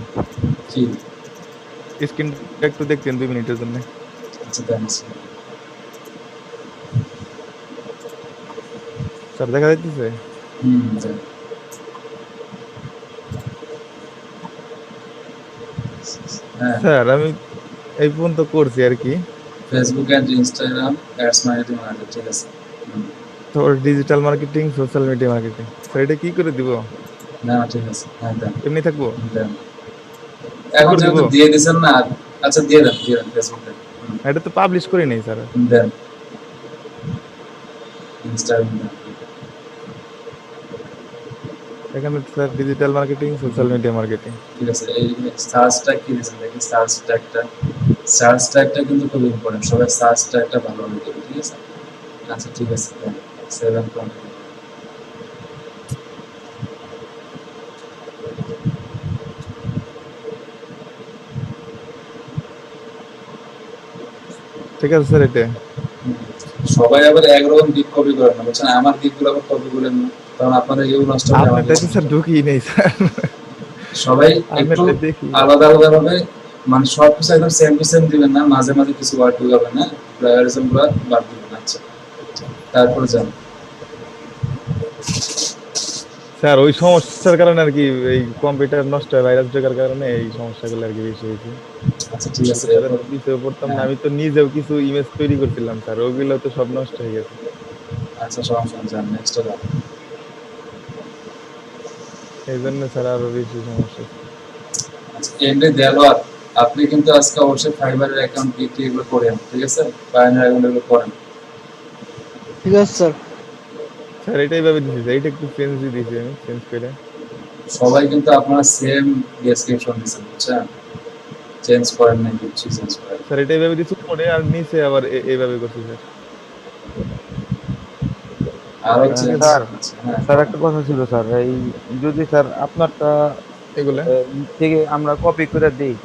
কি? স্ক্রিনটা একটু দেখতেন 2 মিনিটের জন্য। আচ্ছা দেন। স্যার দেখা যাইতেছে? হুম, দেন। হ্যাঁ, স্যার আমি এই পর্যন্ত করছি আর কি। Facebook and Instagram ads marketing আছে, ঠিক আছে? হুম। তো digital marketing, social media marketing, sir এটা কি করে দিব? না ঠিক আছে, হ্যাঁ দেন। এমনি থাকবো? দেন। এখন করে যেহেতু দিব? দিয়ে দিয়েছেন না, আচ্ছা দিয়ে দেন, ফেসবুক দেন। এটা তো পাবলিশ করি নাই স্যার। দেন। ইনস্টাগ্রাম দেন। এখানে sir digital marketing, social media marketing. ঠিক আছে, এই সার্চ ট্যাগ কি দিয়েছেন দেখি, সার্চ ট্যাগটা কিন্তু খুব ইম্পর্টেন্ট, সবাই সার্চ ট্যাগটা ভালোভাবে দেবে, ঠিক আছে? আচ্ছা ঠিক আছে, দেন। 7 কন্টিনিউ। ঠিক আছে স্যার এটা। সবাই আবার একরকম দিক কপি করেন না, বুঝছেন? আমার দিকগুলো আবার কপি করেন না, কারণ আপনাদের ইউ নষ্ট হবে আমার। আপনারটা তো স্যার ঢুকি নেই স্যার। সবাই একটু আপনারটা দেখি। আলাদা আলাদা ভাবে, মানে সব কিছু একদম সেম টু সেম দিবেন না, মাঝে মাঝে কিছু ওয়ার্ড ঢুকাবেন না, প্লাগারিজম গুলো বাদ দিবেন। আচ্ছা তারপরে যান। স্যার ওই সমস্যার কারণে আর কি এই কম্পিউটার নষ্ট হয় ভাইরাস ঢোকার কারণে এই সমস্যাগুলো আর কি বেশি হয়েছে। আচ্ছা ঠিক আছে, স্যার এরপর পিছিয়ে পড়তাম না, হ্যাঁ, আমি তো নিজেও কিছু ইমেজ তৈরি করছিলাম স্যার, ওগুলো তো সব নষ্ট হয়ে গেছে। আচ্ছা সমস্যা নেই, যান নেক্সট যান। এই জন্য স্যার আরো বেশি সমস্যা। আচ্ছা এমনি দেলোয়ার, আপনি কিন্তু আজকে অবশ্যই ফাইবারের অ্যাকাউন্ট বিক্রি এগুলো করেন, ঠিক আছে, পায়োনিয়ার এগুলো করেন। ঠিক আছে স্যার। স্যার এটাই ভাবে দিছি স্যার, এটা একটু চেঞ্জ দিয়েছি আমি, চেঞ্জ করে। সবাই কিন্তু আপনারা সেম ডেসক্রিপশন দিচ্ছেন, বুঝছেন, চেঞ্জ করেন নাই, কিছু চেঞ্জ করেন। স্যার এটাই ভাবে দিছি পরে, আর নিচে আবার এইভাবে করছি স্যার। আর হচ্ছে স্যার হ্যাঁ স্যার একটা কথা ছিল স্যার, এই যদি স্যার আপনারটা এগুলা থেকে আমরা কপি করে দিই,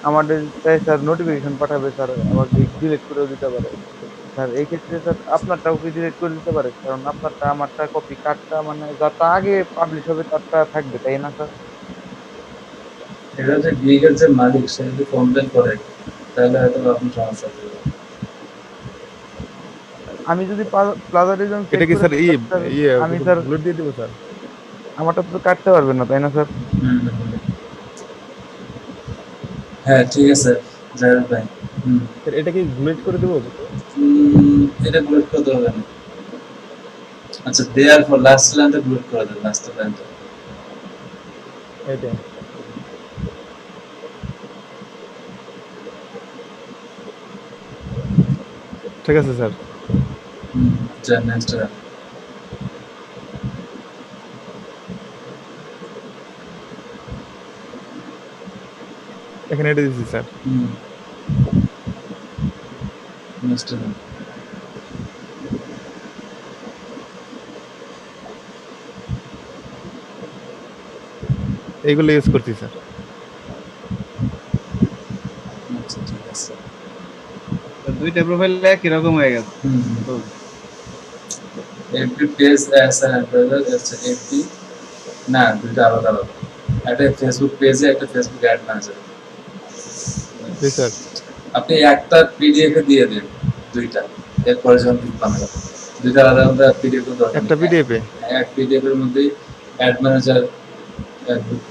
আমাদের তাই স্যার নোটিফিকেশন পাঠাবে স্যার, আবার ডিলিট করেও দিতে পারে স্যার। এই ক্ষেত্রে স্যার আপনারটাও কি ডিলিট করে দিতে পারে? কারণ আপনারটা আমারটা কপি কার্ডটা মানে যারটা আগে পাবলিশ হবে তারটা থাকবে, তাই না স্যার? এটা যে গিগের যে মালিক সে যদি কমপ্লেন করে তাহলে হয়তো আপনার সমস্যা হবে। আমি যদি প্লাজারিজম চেক এটা কি করে স্যার দিই, স্যার ইয়ে আমি স্যার বুলেট দিয়ে দিব স্যার? আমারটা তো কাটতে পারবেন না, তাই না স্যার? হুম, হুম, হুম। হ্যাঁ ঠিক আছে জাহিদ ভাই। হুম, স্যার এটা কি বুলেট করে দেবো? এটা বুলেট করতে হবে না। আচ্ছা দেয়ার পর লাস্ট লাইনটা বুলেট করে দেন, লাস্ট লাইনটা। এটা ঠিক আছে স্যার। হুম, যান নেক্সট যান। এখানে এটা দিচ্ছি স্যার। হুম, নেক্সট যান। এইগুলো ইউজ করছি স্যার। আচ্ছা ঠিক আছে। তো দুইটা প্রোফাইল একই রকম হয়ে গেছে। হুম, তো FB page as an advisor, আচ্ছা এফবি না, দুইটা আলাদা আলাদা। একটা ফেসবুক পেজে, একটা ফেসবুক অ্যাড ম্যানেজার। জি স্যার। আপনি একটা পিডিএফ এ দিয়ে দিন দুইটা, এরপরে যখন ক্লিক পাবেন দুইটা আলাদা আলাদা পিডিএফ এর দরকার একটা নেই। পিডিএফ এ এক পিডিএফ এর মধ্যে অ্যাড ম্যানেজার,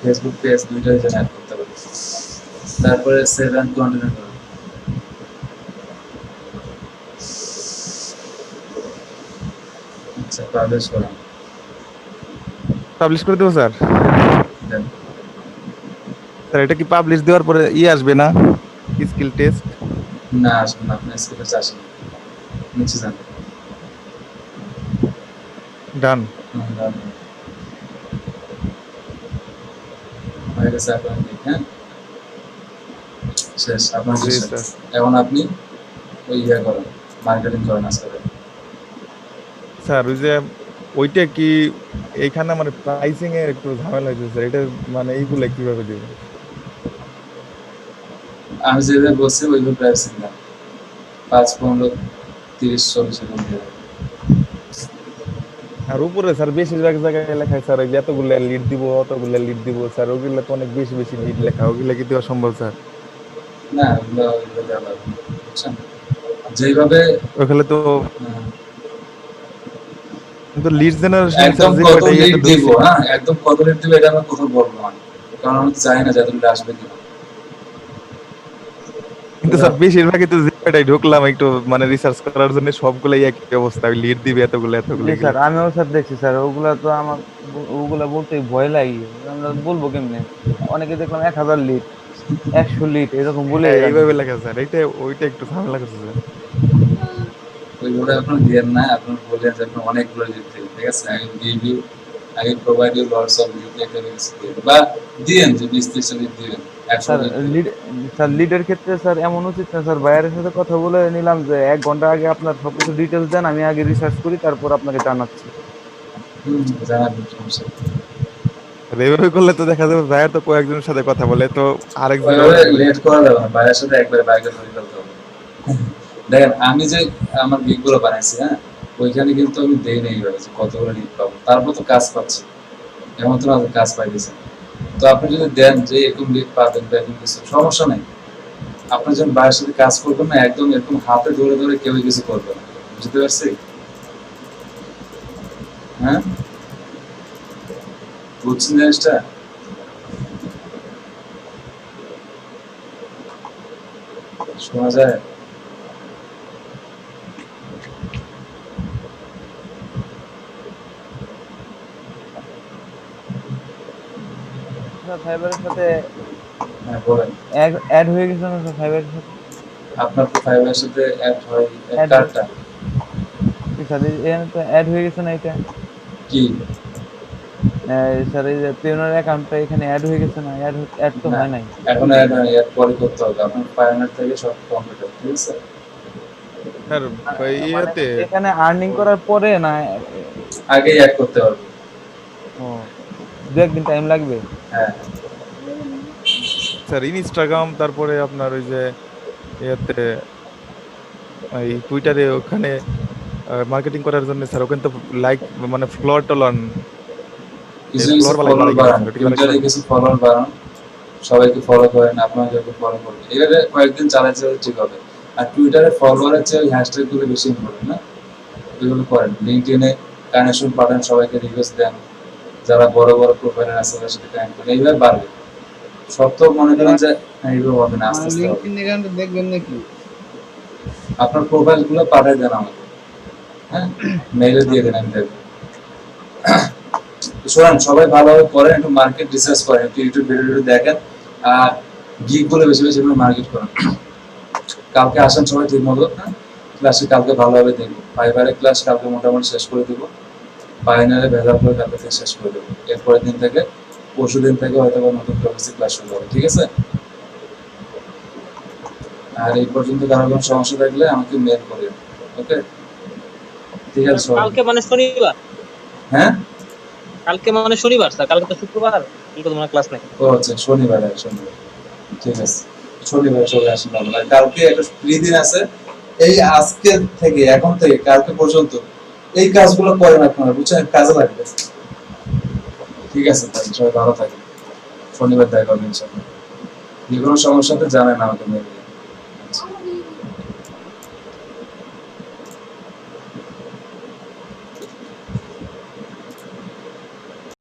ফেসবুক পেজ দুইটাই যেন অ্যাড করতে পারি, তারপরে সেভ এন্ড কন্টিনিউ করুন। আচ্ছা পাবলিশ করুন, পাবলিশ করে দেবো স্যার। দেন। স্যার এটা কি পাবলিশ দেওয়ার পরে আসবে না স্কিল টেস্ট? না আসুন না, আপনি স্ক্রিপ্টে আসেন, নিচে যান। ডান। ডান। হয়ে গেছে আপনার দিক, হ্যাঁ শেষ আপনার জি শেষ। স্যার। এখন আপনি ওই ইয়ে করেন, মার্কেটিং করেন আজকে। স্যার ওই যে ওইটা কি এইখানে মানে প্রাইসিং এর একটু ঝামেলা হয়েছে স্যার, এটা মানে এইগুলো কিভাবে দিব? আমি যেভাবে বলছি ওইভাবে প্রাইসিং না, 5, 15, 30, 40 এর মধ্যে। আর উপরে স্যার বেশিরভাগ জায়গায় লেখা স্যার ওই যে এতগুলো লিড দিব অতগুলো লিড দিব স্যার, ওগুলো তো অনেক বেশি বেশি লিড লেখা, ওগুলো কি দেওয়া সম্ভব স্যার? না ওইগুলো দেওয়া লাগবে না, বুঝছেন? যেভাবে ওখানে তো আহ, কিন্তু লিড জেনারেশন স্যার একদম যে কত কয়টা লিড ইয়েতে দিব, ধরছি, হ্যাঁ একদম কত লিড দিব এটা আমরা কোথাও বলবো না, কারণ আমি তো জানি না যাদের লিড আসবে কিনা। কিন্তু স্যার বেশিরভাগই তো যে কয়টাই ঢুকলাম একটু মানে রিসার্চ করার জন্য সবগুলাই একই অবস্থা, লিড দিবে এতগুলো এতগুলো জি এগুলো। স্যার, আমিও স্যার দেখছি স্যার, ওগুলা তো আমার ওগুলা বলতে ভয় লাগে, আমরা বলবো কেমনে? অনেকে দেখলাম 1000 লিট, 100 লিট এরকম বলে হ্যাঁ জানে। এইভাবে লেখা স্যার, এইটা ওইটা একটু ঝামেলা করছে স্যার। ওইগুলো আপনার দিয়েন না, আপনার বললেন যে আপনি অনেকগুলো লিড দিবেন, ঠিক আছে, I will give you, I will provide you lots of lead, একটা লিস্ট দিন বা দিয়েন যে 20-30 লিড দিবেন, 100 স্যার লিড দিবেন। লিড, স্যার লিডের ক্ষেত্রে স্যার এমন উচিত না স্যার, বাইরের সাথে কথা বলে নিলাম যে 1 ঘন্টা আগে আপনার সবকিছু ডিটেলস দেন, আমি আগে রিসার্চ করি তারপর আপনাকে জানাচ্ছি। জানাবেন, সমস্যা নেই। আর এইভাবে করলে তো দেখা যাবে ভাইয়ার তো কয়েকজনের সাথে কথা বলে তো আরেকজনের ওইভাবে কথা বলে। লেট করা যাবে না, বাইরের সাথে একবারে বাইকে ধরে ফেলতে হবে। দেখেন আমি যে আমার গিগগুলো বানাইছি, হ্যাঁ ওইখানে কিন্তু আমি দেই নাই এইভাবে যে কতগুলো লিড পাবো, তারপর তো কাজ পাচ্ছি, এমন তো না যে কাজ পাইতেছেন। তো আপনি যদি দেন যে এরকম লিড পাবেন বা এরকম কিছু, সমস্যা নাই, আপনি যখন বাইরের সাথে কাজ করবেন না একদম এরকম হাতে ধরে ধরে কেউ কিছু করবে না, বুঝতে পারছি? হ্যাঁ বুঝছেন জিনিসটা? শোনা যায়? স্যার ফাইবারের সাথে হ্যাঁ বলেন। অ্যাড হয়ে গেছে না স্যার ফাইবারের সাথে? আপনার তো ফাইবারের সাথে অ্যাড হয় Add কার্ডটা স্যার এখানে তো অ্যাড হয়ে গেছে না এটা? কি? স্যার এই যে পিওনের অ্যাকাউন্টটা এখানে অ্যাড হয়ে গেছে না? অ্যাড তো না, হয় নাই। এখন অ্যাড হয় অ্যাড পরে করতে হবে। আপনার ফাইনাল থেকে সব কমপ্লিট হবে, ঠিক আছে? স্যার মানে ইয়েতে এখানে আর্নিং করার পরে না আগেই অ্যাড করতে হবে। ও 2 একদিন টাইম লাগবে? হ্যাঁ স্যার ইনস্টাগ্রাম তারপরে আপনার ওই যে ইয়েতে এই টুইটারে ওখানে মার্কেটিং করার জন্য স্যার ওখানে তো লাইক মানে ফ্লোর টলান কিছু কিছু ফ্লোর ফলোয়ার বাড়াই গেছে বাড়ান, স্যার ওটা কি টুইটারে আরেকটা- কিছু ফলোয়ার বাড়ান, সবাইকে ফলো করেন, আপনাদেরকে ফলো করবেন। এবারে কয়েকদিন চালাতে চালাতে ঠিক হবে। আর টুইটারে ফলোয়ারের চেয়ে ওই হ্যাশট্যাগ গুলো বেশি ইম্পর্টেন্ট না? এগুলো করেন। লিঙ্কডইনে কানেকশন পাঠান, সবাইকে রিকোয়েস্ট দেন, যারা বড় বড় প্রোফাইলের আছে তাদের সাথে কানেক্ট করেন। এইভাবে বাড়বে। সব তো মনে করেন যে হ্যাঁ, এইভাবে হবে না, আস্তে মানে আস্তে হবে। লিঙ্কডইন এখানটা দেখবেন নাকি? আপনার প্রোফাইল গুলো পাঠিয়ে দেন আমাকে, হ্যাঁ, মেইলে দিয়ে দেন, আমি দেখবো। শোনেন, সবাই ভালোভাবে পড়েন, একটু মার্কেট রিসার্চ করেন, একটু ইউটিউব ভিডিও দেখেন, আর গিগ গুলো বেশি বেশি মার্কেট করেন। কালকে আসেন সবাই ঠিক মতো, হ্যাঁ, ক্লাসে কালকে ভালোভাবে দেখবো। ফাইবারের ক্লাস কালকে মোটামুটি শেষ করে দেবো, ফাইনালে ভেজাল করে কালকে থেকে শেষ করে দেবো। এরপরের দিন থেকে পরশু দিন থেকে হয়তো বা নতুন প্রফেসর ক্লাস শুরু হবে, ঠিক আছে? আর এই পর্যন্ত কারো কোনো সমস্যা থাকলে আমাকে মেল করেন, ওকে? ঠিক আছে সবাই। কালকে মানে শনিবার? হ্যাঁ, কালকে মানে শনিবার স্যার, কালকে তো শুক্রবার, কালকে তো মানে ক্লাস নাই। ও আচ্ছা, শনিবার, হ্যাঁ, শনিবার, ঠিক আছে। শনিবার চলে আসেন আপনারা। কালকে একটা ফ্রি দিন আছে, এই আজকে থেকে, এখন থেকে কালকে পর্যন্ত এই কাজগুলো করেন আপনারা, বুঝছেন? কাজে লাগবে। ঠিক আছে, তাহলে সবাই ভালো থাকেন। শনিবার দেখা হবে ইনশাআল্লাহ। যে কোনো সমস্যাতে জানেন আমাকে মেল দিয়ে।